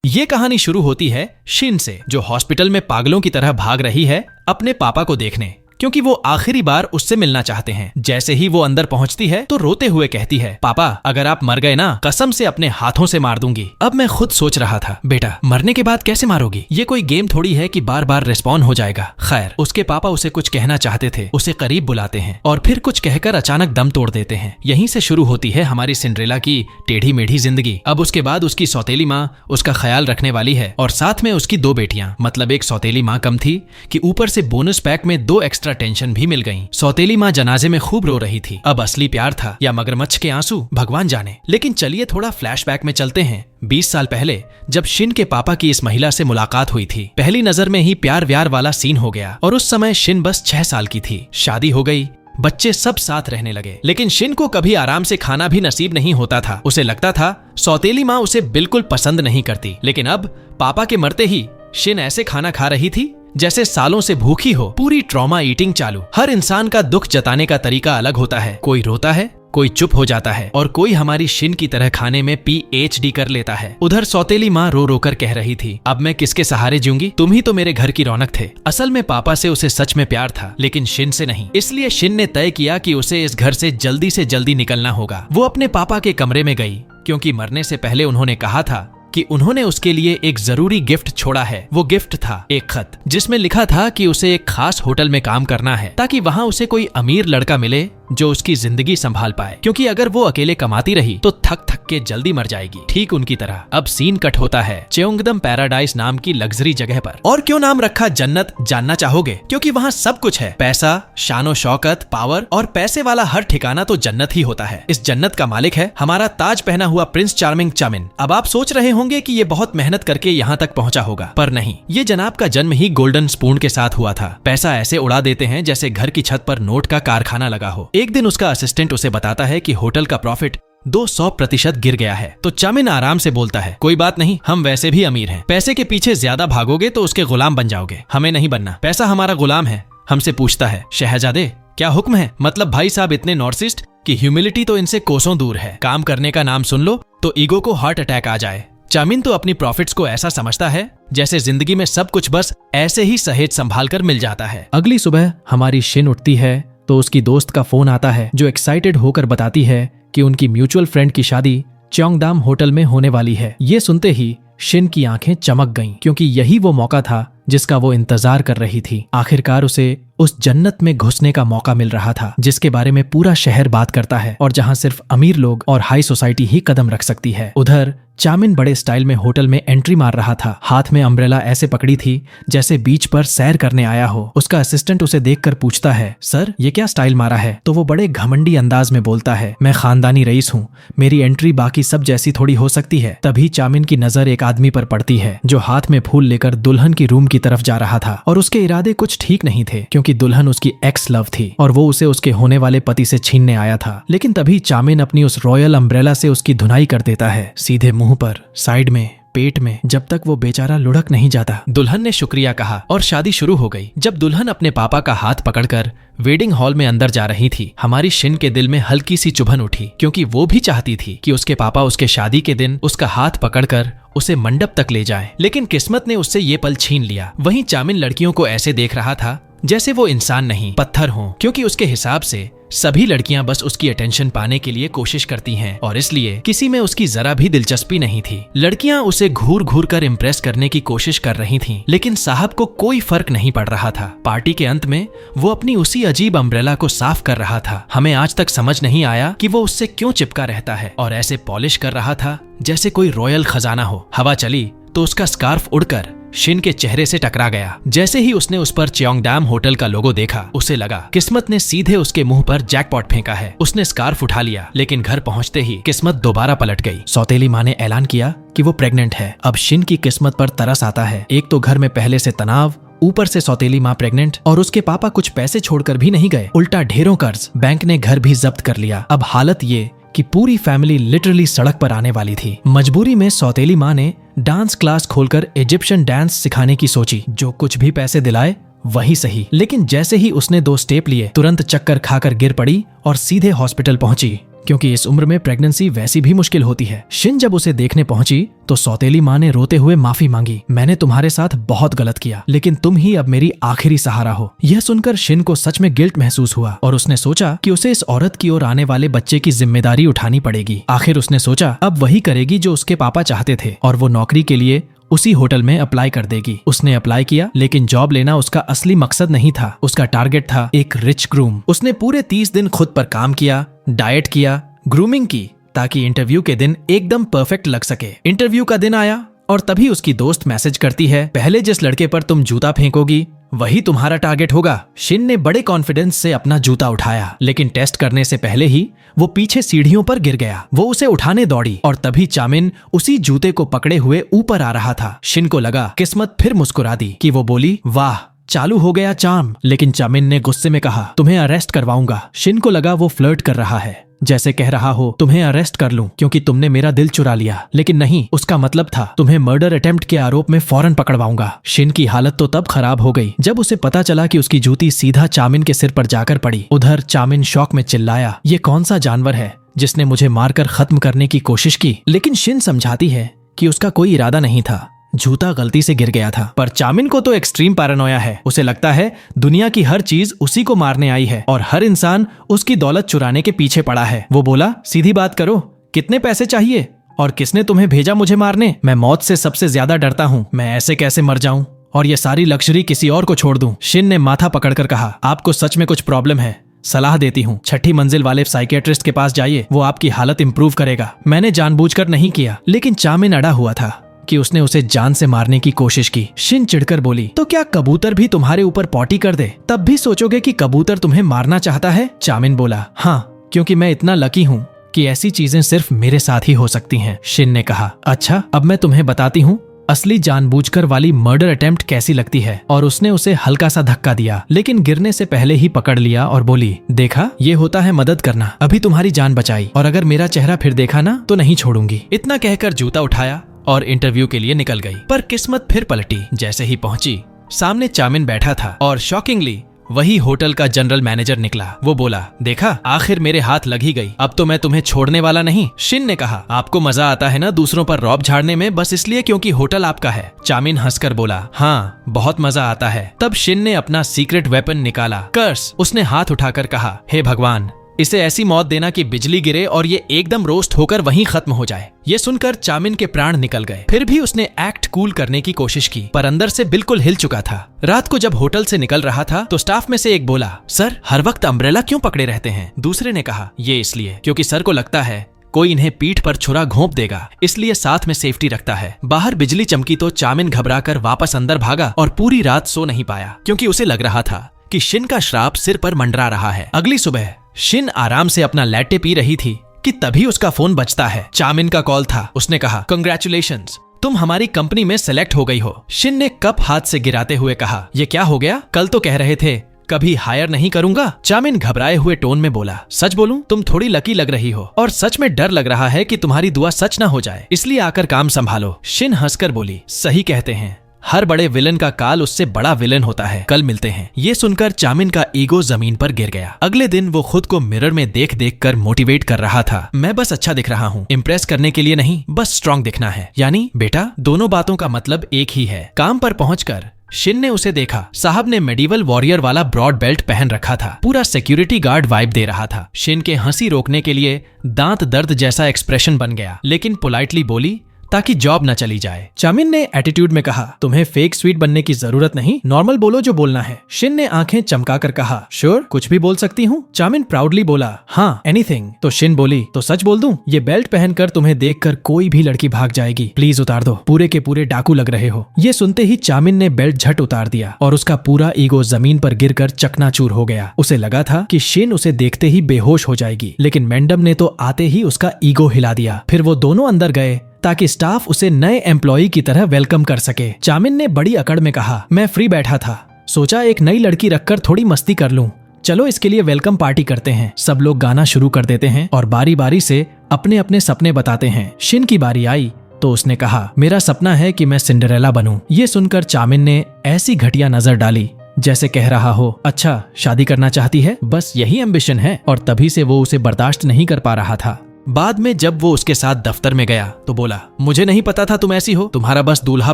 ये कहानी शुरू होती है शिन से, जो हॉस्पिटल में पागलों की तरह भाग रही है अपने पापा को देखने, क्योंकि वो आखिरी बार उससे मिलना चाहते हैं। जैसे ही वो अंदर पहुंचती है तो रोते हुए कहती है, पापा अगर आप मर गए ना, कसम से अपने हाथों से मार दूंगी। अब मैं खुद सोच रहा था, बेटा मरने के बाद कैसे मारोगी? ये कोई गेम थोड़ी है कि बार बार रिस्पॉन्ड हो जाएगा। खैर, उसके पापा उसे कुछ कहना चाहते थे, उसे करीब बुलाते हैं और फिर कुछ कहकर अचानक दम तोड़ देते हैं। यहीं से शुरू होती है हमारी सिंड्रेला की टेढ़ी मेढ़ी जिंदगी। अब उसके बाद उसकी सौतेली माँ उसका ख्याल रखने वाली है और साथ में उसकी 2 बेटियां, मतलब एक सौतेली माँ कम थी कि ऊपर से बोनस पैक में 2 एक्स्ट्रा टेंशन भी मिल गई। सौतेली माँ जनाजे में खूब रो रही थी। अब असली प्यार था या मगरमच्छ के आंसू, भगवान जाने। लेकिन चलिए थोड़ा फ्लैशबैक में चलते हैं 20 साल पहले, जब शिन के पापा की इस महिला से मुलाकात हुई थी। पहली नजर में ही प्यार व्यार वाला सीन हो गया और उस समय शिन बस 6 साल की थी। शादी हो गई, बच्चे सब साथ रहने लगे, लेकिन शिन को कभी आराम से खाना भी नसीब नहीं होता था। उसे लगता था सौतेली माँ उसे बिल्कुल पसंद नहीं करती। लेकिन अब पापा के मरते ही शिन ऐसे खाना खा रही थी जैसे सालों से भूखी हो। पूरी ट्रॉमा ईटिंग चालू। हर इंसान का दुख जताने का तरीका अलग होता है। कोई रोता है, कोई चुप हो जाता है और कोई हमारी शिन की तरह खाने में PhD कर लेता है। उधर सौतेली माँ रो रो कर कह रही थी, अब मैं किसके सहारे जीऊंगी? तुम ही तो मेरे घर की रौनक थे। असल में पापा से उसे सच में प्यार था, लेकिन शिन से नहीं। इसलिए शिन ने तय किया कि उसे इस घर से जल्दी निकलना होगा। वो अपने पापा के कमरे में गई, क्योंकि मरने से पहले उन्होंने कहा था कि उन्होंने उसके लिए एक जरूरी गिफ्ट छोड़ा है। वो गिफ्ट था एक खत, जिसमें लिखा था कि उसे एक खास होटल में काम करना है ताकि वहां उसे कोई अमीर लड़का मिले जो उसकी जिंदगी संभाल पाए, क्योंकि अगर वो अकेले कमाती रही तो थक थक के जल्दी मर जाएगी, ठीक उनकी तरह। अब सीन कट होता है चेओंगदम पैराडाइज नाम की लग्जरी जगह पर। और क्यों नाम रखा जन्नत, जानना चाहोगे? क्योंकि वहाँ सब कुछ है। पैसा, शानो शौकत, पावर और पैसे वाला हर ठिकाना तो जन्नत ही होता है। इस जन्नत का मालिक है हमारा ताज पहना हुआ प्रिंस चार्मिंग चामिन। अब आप सोच रहे होंगे कि ये बहुत मेहनत करके यहाँ तक पहुँचा होगा, पर नहीं। ये जनाब का जन्म ही गोल्डन स्पून के साथ हुआ था। पैसा ऐसे उड़ा देते हैं जैसे घर की छत पर नोट का कारखाना लगा हो। एक दिन उसका असिस्टेंट उसे बताता है कि होटल का प्रॉफिट 200% गिर गया है, तो चामिन आराम से बोलता है, कोई बात नहीं, हम वैसे भी अमीर हैं। पैसे के पीछे ज्यादा भागोगे तो उसके गुलाम बन जाओगे, हमें नहीं बनना। पैसा हमारा गुलाम है। हमसे पूछता है, शहजादे क्या हुक्म है? मतलब भाई साहब इतने नॉर्सिस्ट कि ह्यूमिलिटी तो इनसे कोसों दूर है। काम करने का नाम सुन लो तो ईगो को हार्ट अटैक आ जाए। चामिन तो अपनी प्रॉफिट्स को ऐसा समझता है जैसे जिंदगी में सब कुछ बस ऐसे ही सहेज संभाल कर मिल जाता है। अगली सुबह हमारी शिन उठती है तो उसकी दोस्त का फोन आता है, जो एक्साइटेड होकर बताती है कि उनकी म्यूचुअल फ्रेंड की शादी चेओंगदाम होटल में होने वाली है। ये सुनते ही शिन की आंखें चमक गईं, क्योंकि यही वो मौका था जिसका वो इंतजार कर रही थी। आखिरकार उसे उस जन्नत में घुसने का मौका मिल रहा था जिसके बारे में पूरा शहर बात करता है और जहां सिर्फ अमीर लोग और हाई सोसाइटी ही कदम रख सकती है। उधर चामिन बड़े स्टाइल में होटल में एंट्री मार रहा था। हाथ में अम्ब्रेला ऐसे पकड़ी थी जैसे बीच पर सैर करने आया हो। उसका असिस्टेंट उसे देखकर पूछता है, सर ये क्या स्टाइल मारा है? तो वो बड़े घमंडी अंदाज में बोलता है, मैं खानदानी रईस हूँ, मेरी एंट्री बाकी सब जैसी थोड़ी हो सकती है। तभी चामिन की नजर एक आदमी पर पड़ती है जो हाथ में फूल लेकर दुल्हन की रूम की तरफ जा रहा था। और उसके इरादे कुछ ठीक नहीं थे, क्योंकि दुल्हन उसकी एक्स लव थी और वो उसे उसके होने वाले पति से छीनने आया था। लेकिन तभी चामिन अपनी उस रॉयल अम्ब्रेला से उसकी धुनाई कर देता है, सीधे मुंह पर, साइड में, पेट में, जब तक वो बेचारा लुढ़क नहीं जाता। दुल्हन ने शुक्रिया कहा और शादी शुरू हो गई। जब दुल्हन अपने पापा का हाथ पकड़कर वेडिंग हॉल में अंदर जा रही थी, हमारी शिन के दिल में हल्की सी चुभन उठी, क्योंकि वो भी चाहती थी कि उसके पापा उसके शादी के दिन उसका हाथ पकड़कर उसे मंडप तक ले जाएं। लेकिन किस्मत ने उससे ये पल छीन लिया। वहीं चामिन लड़कियों को ऐसे देख रहा था जैसे वो इंसान नहीं पत्थर हों, क्योंकि उसके हिसाब से सभी लड़कियां बस उसकी अटेंशन पाने के लिए कोशिश करती हैं और इसलिए किसी में उसकी जरा भी दिलचस्पी नहीं थी। लड़कियां उसे घूर घूर कर इम्प्रेस करने की कोशिश कर रही थीं, लेकिन साहब को कोई फर्क नहीं पड़ रहा था। पार्टी के अंत में वो अपनी उसी अजीब अम्ब्रेला को साफ कर रहा था। हमें आज तक समझ नहीं आया कि वो उससे क्यों चिपका रहता है और ऐसे पॉलिश कर रहा था जैसे कोई रॉयल खजाना हो। हवा चली तो उसका स्कार्फ उड़कर शिन के चेहरे से टकरा गया। जैसे ही उसने उस पर चेओंगदाम होटल का लोगो देखा, उसे लगा किस्मत ने सीधे उसके मुंह पर जैकपॉट फेंका है। उसने स्कार्फ उठा लिया, लेकिन घर पहुंचते ही किस्मत दोबारा पलट गई। सौतेली माँ ने ऐलान किया कि वो प्रेग्नेंट है। अब शिन की किस्मत पर तरस आता है। एक तो घर में पहले से तनाव, ऊपर से सौतेली माँ प्रेग्नेंट और उसके पापा कुछ पैसे छोड़कर भी नहीं गए, उल्टा ढेरों कर्ज। बैंक ने घर भी जब्त कर लिया। अब हालत ये कि पूरी फैमिली लिटरली सड़क पर आने वाली थी। मजबूरी में सौतेली माँ ने डांस क्लास खोलकर इजिप्शियन डांस सिखाने की सोची। जो कुछ भी पैसे दिलाए वही सही। लेकिन जैसे ही उसने 2 स्टेप लिए, तुरंत चक्कर खाकर गिर पड़ी और सीधे हॉस्पिटल पहुंची, क्योंकि इस उम्र में प्रेगनेंसी वैसी भी मुश्किल होती है। शिन जब उसे देखने पहुंची तो सौतेली माँ ने रोते हुए माफी मांगी। मैंने तुम्हारे साथ बहुत गलत किया, लेकिन तुम ही अब मेरी आखिरी सहारा हो। यह सुनकर शिन को सच में गिल्ट महसूस हुआ और उसने सोचा कि उसे इस औरत की ओर आने वाले बच्चे की जिम्मेदारी उठानी पड़ेगी। आखिर उसने सोचा अब वही करेगी जो उसके पापा चाहते थे और वो नौकरी के लिए उसी होटल में अप्लाई कर देगी। उसने अप्लाई किया, लेकिन जॉब लेना उसका असली मकसद नहीं था। उसका टारगेट था एक रिच ग्रूम। उसने पूरे 30 दिन खुद पर काम किया, डाइट किया, ग्रूमिंग की, ताकि इंटरव्यू के दिन एकदम परफेक्ट लग सके। इंटरव्यू का दिन आया और तभी उसकी दोस्त मैसेज करती है, पहले जिस लड़के पर तुम जूता फेंकोगी वही तुम्हारा टारगेट होगा। शिन ने बड़े कॉन्फिडेंस से अपना जूता उठाया, लेकिन टेस्ट करने से पहले ही वो पीछे सीढ़ियों पर गिर गया। वो उसे उठाने दौड़ी और तभी चामिन उसी जूते को पकड़े हुए ऊपर आ रहा था। शिन को लगा किस्मत फिर मुस्कुरा दी कि वो बोली, वाह चालू हो गया चार्म। लेकिन चामिन ने गुस्से में कहा, तुम्हें अरेस्ट करवाऊंगा। शिन को लगा वो फ्लर्ट कर रहा है, जैसे कह रहा हो तुम्हें अरेस्ट कर लूं क्योंकि तुमने मेरा दिल चुरा लिया। लेकिन नहीं, उसका मतलब था तुम्हें मर्डर अटेम्प्ट के आरोप में फौरन पकड़वाऊंगा। शिन की हालत तो तब खराब हो गई जब उसे पता चला कि उसकी जूती सीधा चामिन के सिर पर जाकर पड़ी। उधर चामिन शौक में चिल्लाया, ये कौन सा जानवर है जिसने मुझे मारकर खत्म करने की कोशिश की। लेकिन शिन समझाती है कि उसका कोई इरादा नहीं था, जूता गलती से गिर गया था। पर चामिन को तो एक्सट्रीम पैरानोया है। उसे लगता है दुनिया की हर चीज उसी को मारने आई है और हर इंसान उसकी दौलत चुराने के पीछे पड़ा है। वो बोला, सीधी बात करो, कितने पैसे चाहिए और किसने तुम्हें भेजा मुझे मारने? मैं मौत से सबसे ज्यादा डरता हूँ। मैं ऐसे कैसे मर जाऊं और ये सारी लग्जरी किसी और को छोड़ दूं? शिन ने माथा पकड़कर कहा, आपको सच में कुछ प्रॉब्लम है? सलाह देती हूँ, 6ठी मंजिल वाले साइकियाट्रिस्ट के पास जाइए, वो आपकी हालत इंप्रूव करेगा। मैंने जानबूझकर नहीं किया। लेकिन चामिन अड़ा हुआ था कि उसने उसे जान से मारने की कोशिश की। शिन चिढ़कर बोली, तो क्या कबूतर भी तुम्हारे ऊपर पॉटी कर दे तब भी सोचोगे कि कबूतर तुम्हें मारना चाहता है? चामिन बोला, हाँ, क्योंकि मैं इतना लकी हूँ कि ऐसी चीजें सिर्फ मेरे साथ ही हो सकती हैं। शिन ने कहा, अच्छा अब मैं तुम्हें बताती हूँ असली जानबूझकर वाली मर्डर अटेम्प्ट कैसी लगती है। और उसने उसे हल्का सा धक्का दिया, लेकिन गिरने से पहले ही पकड़ लिया और बोली, देखा ये होता है मदद करना। अभी तुम्हारी जान बचाई और अगर मेरा चेहरा फिर देखा ना तो नहीं छोड़ूंगी। इतना कहकर जूता उठाया और इंटरव्यू के लिए निकल गई। पर किस्मत फिर पलटी। जैसे ही पहुंची, सामने चामिन बैठा था और शॉकिंगली वही होटल का जनरल मैनेजर निकला। वो बोला, देखा आखिर मेरे हाथ लग ही गई, अब तो मैं तुम्हें छोड़ने वाला नहीं। शिन ने कहा, आपको मजा आता है ना दूसरों पर रौब झाड़ने में, बस इसलिए क्योंकि होटल आपका है? चामिन हंसकर बोला, हाँ बहुत मजा आता है। तब शिन ने अपना सीक्रेट वेपन निकाला, कर्स। उसने हाथ उठाकर कहा, हे भगवान, इसे ऐसी मौत देना कि बिजली गिरे और ये एकदम रोस्ट होकर वहीं खत्म हो जाए। ये सुनकर चामिन के प्राण निकल गए। फिर भी उसने एक्ट कूल करने की कोशिश की, पर अंदर से बिल्कुल हिल चुका था। रात को जब होटल से निकल रहा था तो स्टाफ में से एक बोला, सर हर वक्त अम्ब्रेला क्यों पकड़े रहते हैं? दूसरे ने कहा, ये इसलिए क्योंकि सर को लगता है कोई इन्हें पीठ पर छुरा घोंप देगा, इसलिए साथ में सेफ्टी रखता है। बाहर बिजली चमकी तो चामिन घबराकर वापस अंदर भागा और पूरी रात सो नहीं पाया, क्योंकि उसे लग रहा था कि शिन का श्राप सिर पर मंडरा रहा है। अगली सुबह शिन आराम से अपना लैटे पी रही थी कि तभी उसका फोन बजता है। चामिन का कॉल था। उसने कहा, कंग्रेचुलेशंस, तुम हमारी कंपनी में सेलेक्ट हो गई हो। शिन ने कप हाथ से गिराते हुए कहा, ये क्या हो गया? कल तो कह रहे थे कभी हायर नहीं करूंगा। चामिन घबराए हुए टोन में बोला, सच बोलूं तुम थोड़ी लकी लग रही हो और सच में डर लग रहा है कि तुम्हारी दुआ सच ना हो जाए, इसलिए आकर काम संभालो। शिन हंसकर बोली, सही कहते हैं, हर बड़े विलन का काल उससे बड़ा विलन होता है। कल मिलते हैं। ये सुनकर चामिन का ईगो जमीन पर गिर गया। अगले दिन वो खुद को मिरर में देख देख कर मोटिवेट कर रहा था। मैं बस अच्छा दिख रहा हूँ, इम्प्रेस करने के लिए नहीं, बस स्ट्रांग दिखना है। यानी बेटा, दोनों बातों का मतलब एक ही है। काम पर पहुंचकर शिन ने उसे देखा। साहब ने मेडिवल वॉरियर वाला ब्रॉड बेल्ट पहन रखा था, पूरा सिक्योरिटी गार्ड वाइब दे रहा था। शिन के हंसी रोकने के लिए दांत दर्द जैसा एक्सप्रेशन बन गया, लेकिन पोलाइटली बोली ताकि जॉब न चली जाए। चामिन ने एटीट्यूड में कहा, तुम्हें फेक स्वीट बनने की जरूरत नहीं, नॉर्मल बोलो जो बोलना है। शिन ने आंखें चमकाकर कहा, श्योर, कुछ भी बोल सकती हूँ। चामिन प्राउडली बोला, हाँ एनीथिंग। तो शिन बोली, तो सच बोल दूं? ये बेल्ट पहनकर तुम्हें देखकर कोई भी लड़की भाग जाएगी, प्लीज उतार दो, पूरे के पूरे डाकू लग रहे हो। ये सुनते ही चामिन ने बेल्ट झट उतार दिया और उसका पूरा ईगो जमीन पर गिरकर चकनाचूर हो गया। उसे लगा था कि शिन उसे देखते ही बेहोश हो जाएगी, लेकिन मैडम ने तो आते ही उसका ईगो हिला दिया। फिर वो दोनों अंदर गए ताकि स्टाफ उसे नए एम्प्लॉय की तरह वेलकम कर सके। चामिन ने बड़ी अकड़ में कहा, मैं फ्री बैठा था, सोचा एक नई लड़की रखकर थोड़ी मस्ती कर लूं, चलो इसके लिए वेलकम पार्टी करते हैं। सब लोग गाना शुरू कर देते हैं और बारी बारी से अपने अपने सपने बताते हैं। शिन की बारी आई तो उसने कहा, मेरा सपना है कि मैं सिंड्रेला बनूं। ये सुनकर चामिन ने ऐसी घटिया नजर डाली जैसे कह रहा हो अच्छा शादी करना चाहती है, बस यही एम्बिशन है। और तभी से वो उसे बर्दाश्त नहीं कर पा रहा था। बाद में जब वो उसके साथ दफ्तर में गया तो बोला, मुझे नहीं पता था तुम ऐसी हो, तुम्हारा बस दूल्हा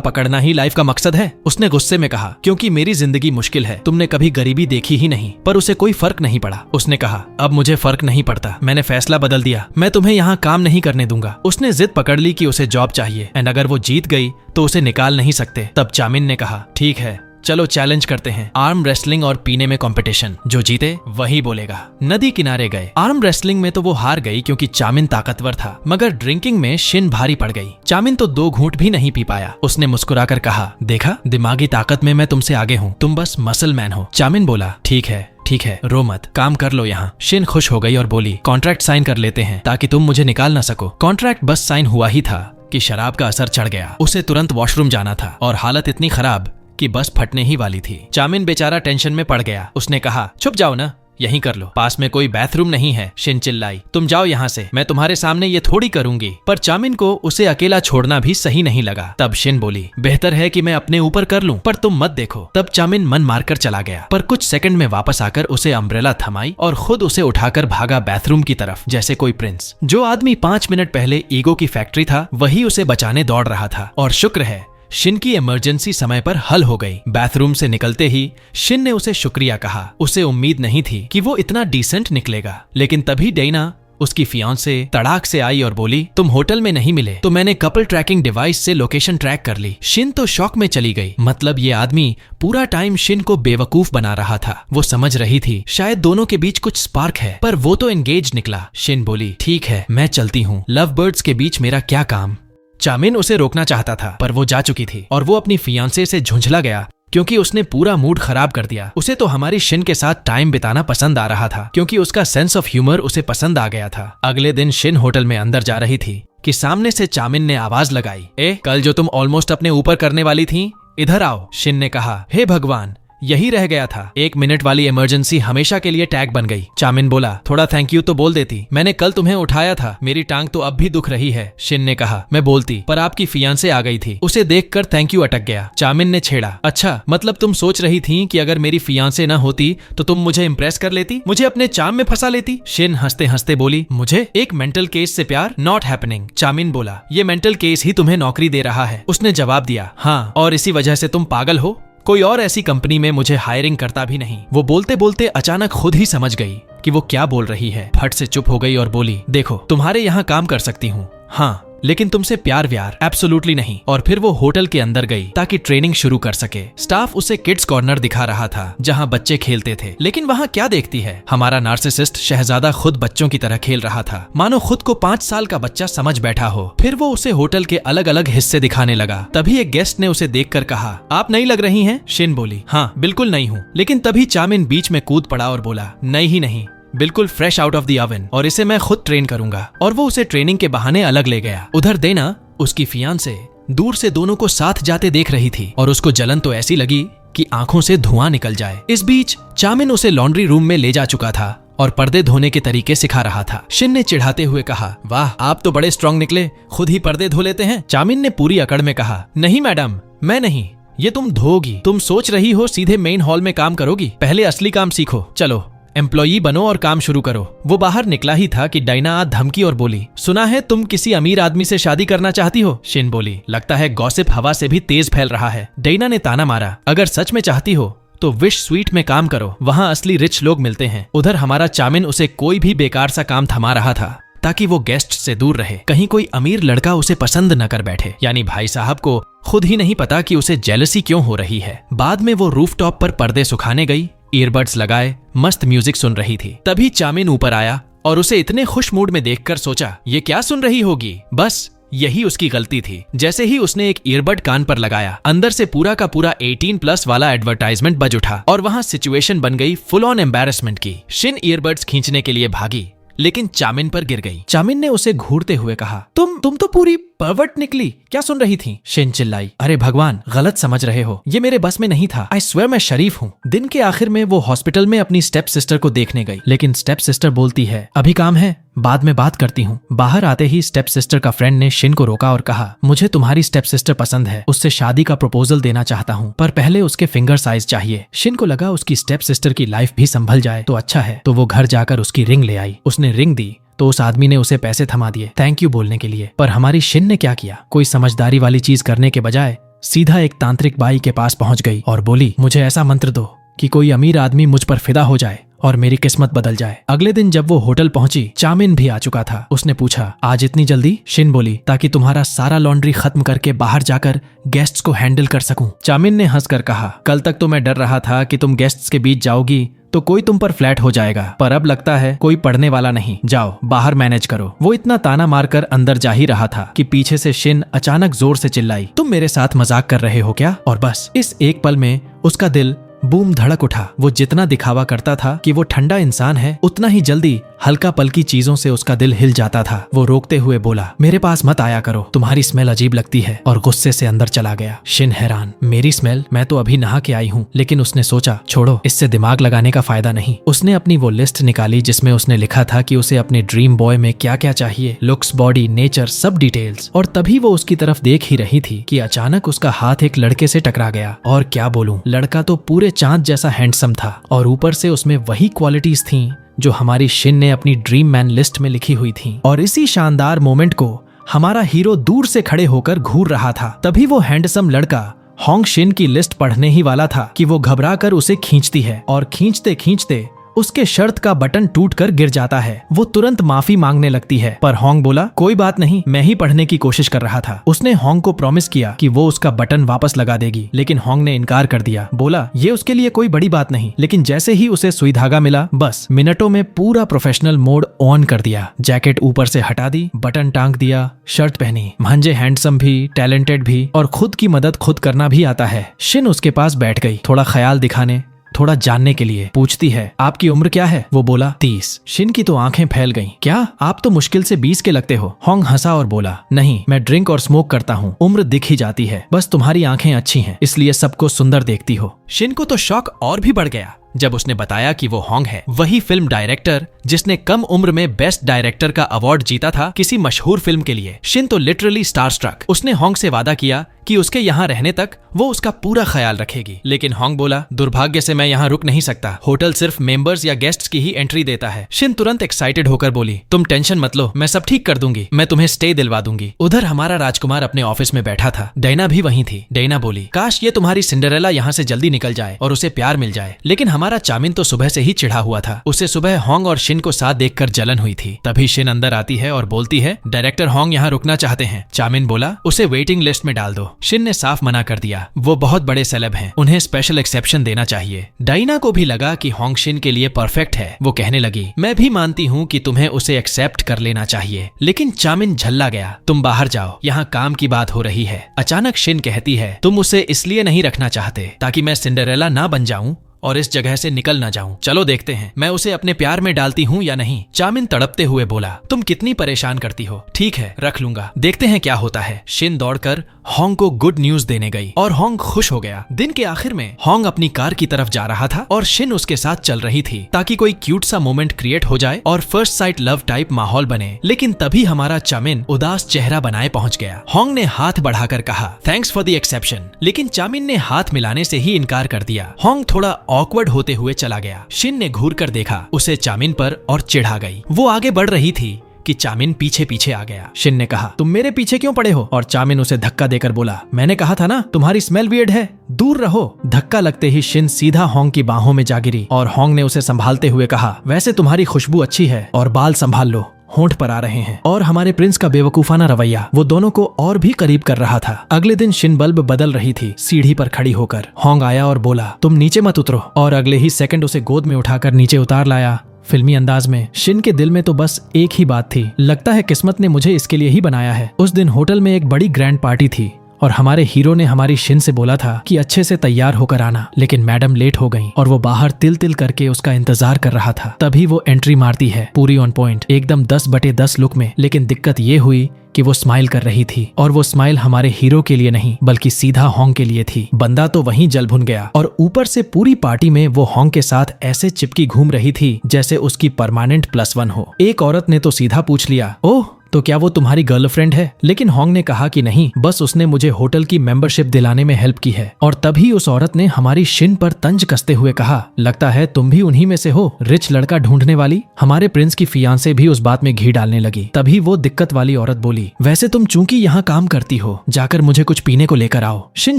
पकड़ना ही लाइफ का मकसद है। उसने गुस्से में कहा, क्योंकि मेरी जिंदगी मुश्किल है, तुमने कभी गरीबी देखी ही नहीं। पर उसे कोई फर्क नहीं पड़ा। उसने कहा, अब मुझे फर्क नहीं पड़ता, मैंने फैसला बदल दिया, मैं तुम्हें यहाँ काम नहीं करने दूंगा। उसने जिद पकड़ ली कि उसे जॉब चाहिए एंड अगर वो जीत गई तो उसे निकाल नहीं सकते। तब चामिन ने कहा, ठीक है चलो चैलेंज करते हैं, आर्म रेसलिंग और पीने में कंपटीशन, जो जीते वही बोलेगा। नदी किनारे गए। आर्म रेसलिंग में तो वो हार गई क्योंकि चामिन ताकतवर था, मगर ड्रिंकिंग में शिन भारी पड़ गई। चामिन तो 2 घूंट भी नहीं पी पाया। उसने मुस्कुराकर कहा, देखा दिमागी ताकत में मैं तुमसे आगे हूँ, तुम बस मसल मैन हो। चामिन बोला, ठीक है रो मत, काम कर लो यहाँ। शिन खुश हो गई और बोली, कॉन्ट्रैक्ट साइन कर लेते हैं ताकि तुम मुझे निकाल ना सको। कॉन्ट्रैक्ट बस साइन हुआ ही था कि शराब का असर चढ़ गया। उसे तुरंत वॉशरूम जाना था और हालत इतनी खराब कि बस फटने ही वाली थी। चामिन बेचारा टेंशन में पड़ गया। उसने कहा, छुप जाओ ना, यहीं कर लो, पास में कोई बाथरूम नहीं है। शिन चिल्लाई, तुम जाओ यहाँ से, मैं तुम्हारे सामने ये थोड़ी करूंगी। पर चामिन को उसे अकेला छोड़ना भी सही नहीं लगा। तब शिन बोली, बेहतर है कि मैं अपने ऊपर कर लूं, पर तुम मत देखो। तब चामिन मन मारकर चला गया, पर कुछ सेकंड में वापस आकर उसे अम्ब्रेला थमाई और खुद उसे उठाकर भागा बाथरूम की तरफ जैसे कोई प्रिंस। जो आदमी 5 मिनट पहले ईगो की फैक्ट्री था, वही उसे बचाने दौड़ रहा था। और शुक्र है शिन की इमरजेंसी समय पर हल हो गई। बाथरूम से निकलते ही शिन ने उसे शुक्रिया कहा। उसे उम्मीद नहीं थी कि वो इतना डिसेंट निकलेगा। लेकिन तभी डेना, उसकी फियांसे, तड़ाक से आई और बोली, तुम होटल में नहीं मिले तो मैंने कपल ट्रैकिंग डिवाइस से लोकेशन ट्रैक कर ली। शिन तो शॉक में चली गई। मतलब ये आदमी पूरा टाइम शिन को बेवकूफ बना रहा था। वो समझ रही थी शायद दोनों के बीच कुछ स्पार्क है, पर वो तो एंगेज निकला। शिन बोली, ठीक है मैं चलती हूँ, लव बर्ड्स के बीच मेरा क्या काम। चामिन उसे रोकना चाहता था, पर वो जा चुकी थी और वो अपनी फियांसे से झुंझला गया क्योंकि उसने पूरा मूड खराब कर दिया। उसे तो हमारी शिन के साथ टाइम बिताना पसंद आ रहा था क्योंकि उसका सेंस ऑफ ह्यूमर उसे पसंद आ गया था। अगले दिन शिन होटल में अंदर जा रही थी कि सामने से चामिन ने आवाज लगाई, कल जो तुम ऑलमोस्ट अपने ऊपर करने वाली थी, इधर आओ। शिन ने कहा, हे भगवान, यही रह गया था। 1 मिनट वाली इमरजेंसी हमेशा के लिए टैग बन गई। चामिन बोला, थोड़ा थैंक यू तो बोल देती, मैंने कल तुम्हें उठाया था, मेरी टांग तो अब भी दुख रही है। शिन ने कहा, मैं बोलती, पर आपकी फियांसे आ गई थी। उसे देखकर थैंक यू अटक गया। चामिन ने छेड़ा, अच्छा मतलब तुम सोच रही थी कि अगर मेरी फियांसे न होती तो तुम मुझे इम्प्रेस कर लेती, मुझे अपने चाम में फंसा लेती। शिन हंसते हंसते बोली, मुझे एक मेंटल केस से प्यार, नॉट हैपनिंग। चामिन बोला, ये मेंटल केस ही तुम्हें नौकरी दे रहा है। उसने जवाब दिया, हाँ, और इसी वजह से तुम पागल हो, कोई और ऐसी कंपनी में मुझे हायरिंग करता भी नहीं। वो बोलते बोलते अचानक खुद ही समझ गई कि वो क्या बोल रही है। फट से चुप हो गई और बोली, देखो तुम्हारे यहाँ काम कर सकती हूँ, हाँ, लेकिन तुमसे प्यार व्यार एब्सोल्युटली नहीं। और फिर वो होटल के अंदर गई ताकि ट्रेनिंग शुरू कर सके। स्टाफ उसे किड्स कॉर्नर दिखा रहा था जहाँ बच्चे खेलते थे, लेकिन वहाँ क्या देखती है, हमारा नार्सिसिस्ट शहजादा खुद बच्चों की तरह खेल रहा था, मानो खुद को 5 साल का बच्चा समझ बैठा हो। फिर वो उसे होटल के अलग अलग हिस्से दिखाने लगा। तभी एक गेस्ट ने उसे देखकर कहा, आप नई लग रही हैं। शिन बोली, हाँ बिल्कुल नई हूँ। लेकिन तभी चामिन बीच में कूद पड़ा और बोला, नई ही नहीं, बिल्कुल fresh out of the oven, और इसे मैं खुद ट्रेन करूंगा। और वो उसे ट्रेनिंग के बहाने अलग ले गया। उधर देना, उसकी फियांसे, दूर से दोनों को साथ जाते देख रही थी और उसको जलन तो ऐसी लगी कि आंखों से धुआं निकल जाए। इस बीच चामिन उसे लॉन्ड्री रूम में ले जा चुका था और पर्दे धोने के तरीके सिखा रहा था। शिन ने चिढ़ाते हुए कहा, वाह आप तो बड़े स्ट्रांग निकले, खुद ही पर्दे धो लेते हैं। चामिन ने पूरी अकड़ में कहा, नहीं मैडम, मैं नहीं, ये तुम धोगी। तुम सोच रही हो सीधे मेन हॉल में काम करोगी, पहले असली काम सीखो, चलो एम्प्लॉई बनो और काम शुरू करो। वो बाहर निकला ही था कि डायना धमकी और बोली, सुना है तुम किसी अमीर आदमी से शादी करना चाहती हो। शिन बोली, लगता है गॉसिप हवा से भी तेज फैल रहा है। डायना ने ताना मारा, अगर सच में चाहती हो तो विश स्वीट में काम करो, वहाँ असली रिच लोग मिलते हैं। उधर हमारा चामिन उसे कोई भी बेकार सा काम थमा रहा था ताकि वो गेस्ट से दूर रहे, कहीं कोई अमीर लड़का उसे पसंद न कर बैठे। यानी भाई साहब को खुद ही नहीं पता कि उसे जेलसी क्यों हो रही है। बाद में वो रूफटॉप पर पर्दे सुखाने गई, ईयरबड्स लगाए, मस्त म्यूजिक सुन रही थी। तभी चामिन ऊपर आया और उसे इतने खुश मूड में देखकर सोचा, ये क्या सुन रही होगी। बस यही उसकी गलती थी। जैसे ही उसने एक ईयरबड कान पर लगाया, अंदर से पूरा का पूरा 18+ वाला एडवर्टाइजमेंट बज उठा और वहां सिचुएशन बन गई फुल ऑन एम्बैरेसमेंट की। शिन ईयरबड्स खींचने के लिए भागी, लेकिन चामिन पर गिर गई। चामिन ने उसे घूरते हुए कहा, तुम तो पूरी परवर्ट निकली, क्या सुन रही थी। शिन चिल्लाई, अरे भगवान, गलत समझ रहे हो, ये मेरे बस में नहीं था। आई स्वेयर मैं शरीफ हूँ। दिन के आखिर में वो हॉस्पिटल में अपनी स्टेप सिस्टर को देखने गई, लेकिन स्टेप सिस्टर बोलती है, अभी काम है, बाद में बात करती हूँ। बाहर आते ही स्टेप सिस्टर का फ्रेंड ने शिन को रोका और कहा, मुझे तुम्हारी स्टेप सिस्टर पसंद है, उससे शादी का प्रपोजल देना चाहता हूँ, पर पहले उसके फिंगर साइज चाहिए। शिन को लगा उसकी स्टेप सिस्टर की लाइफ भी संभल जाए तो अच्छा है, तो वो घर जाकर उसकी रिंग ले आई। उसने रिंग दी तो उस आदमी ने उसे पैसे थमा दिए थैंक यू बोलने के लिए। पर हमारी शिन ने क्या किया, कोई समझदारी वाली चीज करने के बजाय सीधा एक तांत्रिक बाई के पास पहुंच गई और बोली, मुझे ऐसा मंत्र दो कि कोई अमीर आदमी मुझ पर फिदा हो जाए और मेरी किस्मत बदल जाए। अगले दिन जब वो होटल पहुंची, चामिन भी आ चुका था। उसने पूछा, आज इतनी जल्दी? शिन बोली, ताकि तुम्हारा सारा लॉन्ड्री खत्म करके बाहर जाकर गेस्ट्स को हैंडल कर सकूं। चामिन ने हंसकर कहा, कल तक तो मैं डर रहा था कि तुम गेस्ट्स के बीच जाओगी तो कोई तुम पर फ्लैट हो जाएगा, पर अब लगता है कोई पढ़ने वाला नहीं, जाओ बाहर मैनेज करो। वो इतना ताना मारकर अंदर जा ही रहा था कि पीछे से शिन अचानक जोर से चिल्लाई, तुम मेरे साथ मजाक कर रहे हो क्या? और बस इस एक पल में उसका दिल बूम धड़क उठा। वो जितना दिखावा करता था कि वो ठंडा इंसान है, उतना ही जल्दी हल्का पल्की चीजों से उसका दिल हिल जाता था। वो रोकते हुए बोला, मेरे पास मत आया करो, तुम्हारी स्मेल अजीब लगती है, और गुस्से से अंदर चला गया। शिन हैरान, मेरी स्मेल? मैं तो अभी नहा के आई हूँ। लेकिन उसने सोचा, छोड़ो, इससे दिमाग लगाने का फायदा नहीं। उसने अपनी वो लिस्ट निकाली जिसमें उसने लिखा था कि उसे अपने ड्रीम बॉय में क्या क्या चाहिए, लुक्स, बॉडी, नेचर, सब डिटेल्स। और तभी वो उसकी तरफ देख ही रही थी कि अचानक उसका हाथ एक लड़के से टकरा गया। और क्या बोलूं, लड़का तो पूरे चांद जैसा हैंडसम था और ऊपर से उसमें वही क्वालिटीज थीं जो हमारी शिन ने अपनी ड्रीम मैन लिस्ट में लिखी हुई थी। और इसी शानदार मोमेंट को हमारा हीरो दूर से खड़े होकर घूर रहा था। तभी वो हैंडसम लड़का होंग शिन की लिस्ट पढ़ने ही वाला था कि वो घबराकर उसे खींचती है और खींचते खींचते उसके शर्ट का बटन टूटकर गिर जाता है। वो तुरंत माफी मांगने लगती है, पर होंग बोला, कोई बात नहीं, मैं ही पढ़ने की कोशिश कर रहा था। उसने होंग को प्रॉमिस किया कि वो उसका बटन वापस लगा देगी, लेकिन होंग ने इनकार कर दिया। बोला, ये उसके लिए कोई बड़ी बात नहीं। लेकिन जैसे ही उसे सुई धागा मिला, बस मिनटों में पूरा प्रोफेशनल मोड ऑन कर दिया। जैकेट ऊपर से हटा दी, बटन टांग दिया, शर्ट पहनी। भांजे हैंडसम भी, टैलेंटेड भी, और खुद की मदद खुद करना भी आता है। शिन उसके पास बैठ गई, थोड़ा ख्याल दिखाने, थोड़ा जानने के लिए। पूछती है, आपकी उम्र क्या है? वो बोला, 30। शिन की तो आंखें फैल गईं। क्या आप तो मुश्किल से 20 के लगते हो। होंग हंसा और बोला, नहीं, मैं ड्रिंक और स्मोक करता हूँ, उम्र दिख ही जाती है, बस तुम्हारी आंखें अच्छी हैं, इसलिए सबको सुंदर देखती हो। शिन को तो शौक और भी बढ़ गया जब उसने बताया कि वो होंग है, वही फिल्म डायरेक्टर जिसने कम उम्र में बेस्ट डायरेक्टर का अवार्ड जीता था किसी मशहूर फिल्म के लिए। शिन तो लिटरली स्टार स्ट्रक। उसने होंग से वादा किया कि उसके यहाँ रहने तक वो उसका पूरा ख्याल रखेगी। लेकिन होंग बोला, दुर्भाग्य से मैं यहाँ रुक नहीं सकता, होटल सिर्फ मेंबर्स या गेस्ट्स की ही एंट्री देता है। शिन तुरंत एक्साइटेड होकर बोली, तुम टेंशन मत लो, मैं सब ठीक कर दूंगी, मैं तुम्हें स्टे दिलवा दूंगी। उधर हमारा राजकुमार अपने ऑफिस में बैठा था, डैना भी वहीं थी। डैना बोली, काश ये तुम्हारी सिंड्रेला यहाँ से जल्दी निकल जाए और उसे प्यार मिल जाए। लेकिन हमारा चामिन तो सुबह से ही चिढ़ा हुआ था, उसे सुबह होंग और शिन को साथ देखकर जलन हुई थी। तभी शिन अंदर आती है और बोलती है, डायरेक्टर होंग यहाँ रुकना चाहते हैं। चामिन बोला, उसे वेटिंग लिस्ट में डाल दो। शिन ने साफ मना कर दिया, वो बहुत बड़े सेलेब हैं, उन्हें स्पेशल एक्सेप्शन देना चाहिए। डाइना को भी लगा कि होंग शिन के लिए परफेक्ट है। वो कहने लगी, मैं भी मानती हूँ कि तुम्हें उसे एक्सेप्ट कर लेना चाहिए। लेकिन चामिन झल्ला गया, तुम बाहर जाओ, यहाँ काम की बात हो रही है। अचानक शिन कहती है, तुम उसे इसलिए नहीं रखना चाहते ताकि मैं सिंड्रेला ना बन जाऊं और इस जगह से निकल ना जाऊं। चलो देखते हैं मैं उसे अपने प्यार में डालती हूँ या नहीं। चामिन तड़पते हुए बोला, तुम कितनी परेशान करती हो, ठीक है रख लूंगा, देखते हैं क्या होता है। शिन दौड़कर होंग को गुड न्यूज देने गई और होंग खुश हो गया। दिन के आखिर में होंग अपनी कार की तरफ जा रहा था और शिन उसके साथ चल रही थी ताकि कोई क्यूट सा मोमेंट क्रिएट हो जाए और फर्स्ट साइट लव टाइप माहौल बने। लेकिन तभी हमारा चामिन उदास चेहरा बनाए पहुंच गया। होंग ने हाथ बढ़ाकर कहा, थैंक्स फॉर द एक्सेप्शन, लेकिन चामिन ने हाथ मिलाने से ही इनकार कर दिया। होंग थोड़ा ऑकवर्ड होते हुए चला गया। शिन ने घूर कर देखा उसे चामिन पर और चिढ़ा गई। वो आगे बढ़ रही थी कि चामिन पीछे पीछे आ गया। शिन ने कहा, तुम मेरे पीछे क्यों पड़े हो? और चामिन उसे धक्का देकर बोला, मैंने कहा था ना तुम्हारी स्मेल वियर्ड है, दूर रहो। धक्का लगते ही शिन सीधा होंग की बाहों में जा गिरी और होंग ने उसे संभालते हुए कहा, वैसे तुम्हारी खुशबू अच्छी है और बाल संभाल लो, होंठ पर आ रहे हैं। और हमारे प्रिंस का बेवकूफाना रवैया वो दोनों को और भी करीब कर रहा था। अगले दिन शिन बल्ब बदल रही थी सीढ़ी पर खड़ी होकर। होंग आया और बोला, तुम नीचे मत उतरो, और अगले ही सेकंड उसे गोद में उठाकर नीचे उतार लाया फिल्मी अंदाज में। शिन के दिल में तो बस एक ही बात थी, लगता है किस्मत ने मुझे इसके लिए ही बनाया है। उस दिन होटल में एक बड़ी ग्रैंड पार्टी थी और हमारे हीरो ने हमारी शिन से बोला था कि अच्छे से तैयार होकर आना, लेकिन मैडम लेट हो गई और वो बाहर तिल तिल करके उसका इंतजार कर रहा था। तभी वो एंट्री मारती है, पूरी ऑन पॉइंट, एकदम 10/10 लुक में। लेकिन दिक्कत ये हुई कि वो स्माइल कर रही थी, और वो स्माइल हमारे हीरो के लिए नहीं बल्कि सीधा होंग के लिए थी। बंदा तो वहीं जल भुन गया, और ऊपर से पूरी पार्टी में वो होंग के साथ ऐसे चिपकी घूम रही थी जैसे उसकी परमानेंट +1 हो। एक औरत ने तो सीधा पूछ लिया, ओह तो क्या वो तुम्हारी गर्लफ्रेंड है? लेकिन होंग ने कहा कि नहीं, बस उसने मुझे होटल की मेंबरशिप दिलाने में हेल्प की है। और तभी उस औरत ने हमारी शिन पर तंज कसते हुए कहा, लगता है तुम भी उन्हीं में से हो, रिच लड़का ढूंढने वाली। हमारे प्रिंस की फियांसे भी उस बात में घी डालने लगी। तभी वो दिक्कत वाली औरत बोली, वैसे तुम चूंकि यहाँ काम करती हो, जाकर मुझे कुछ पीने को लेकर आओ। शिन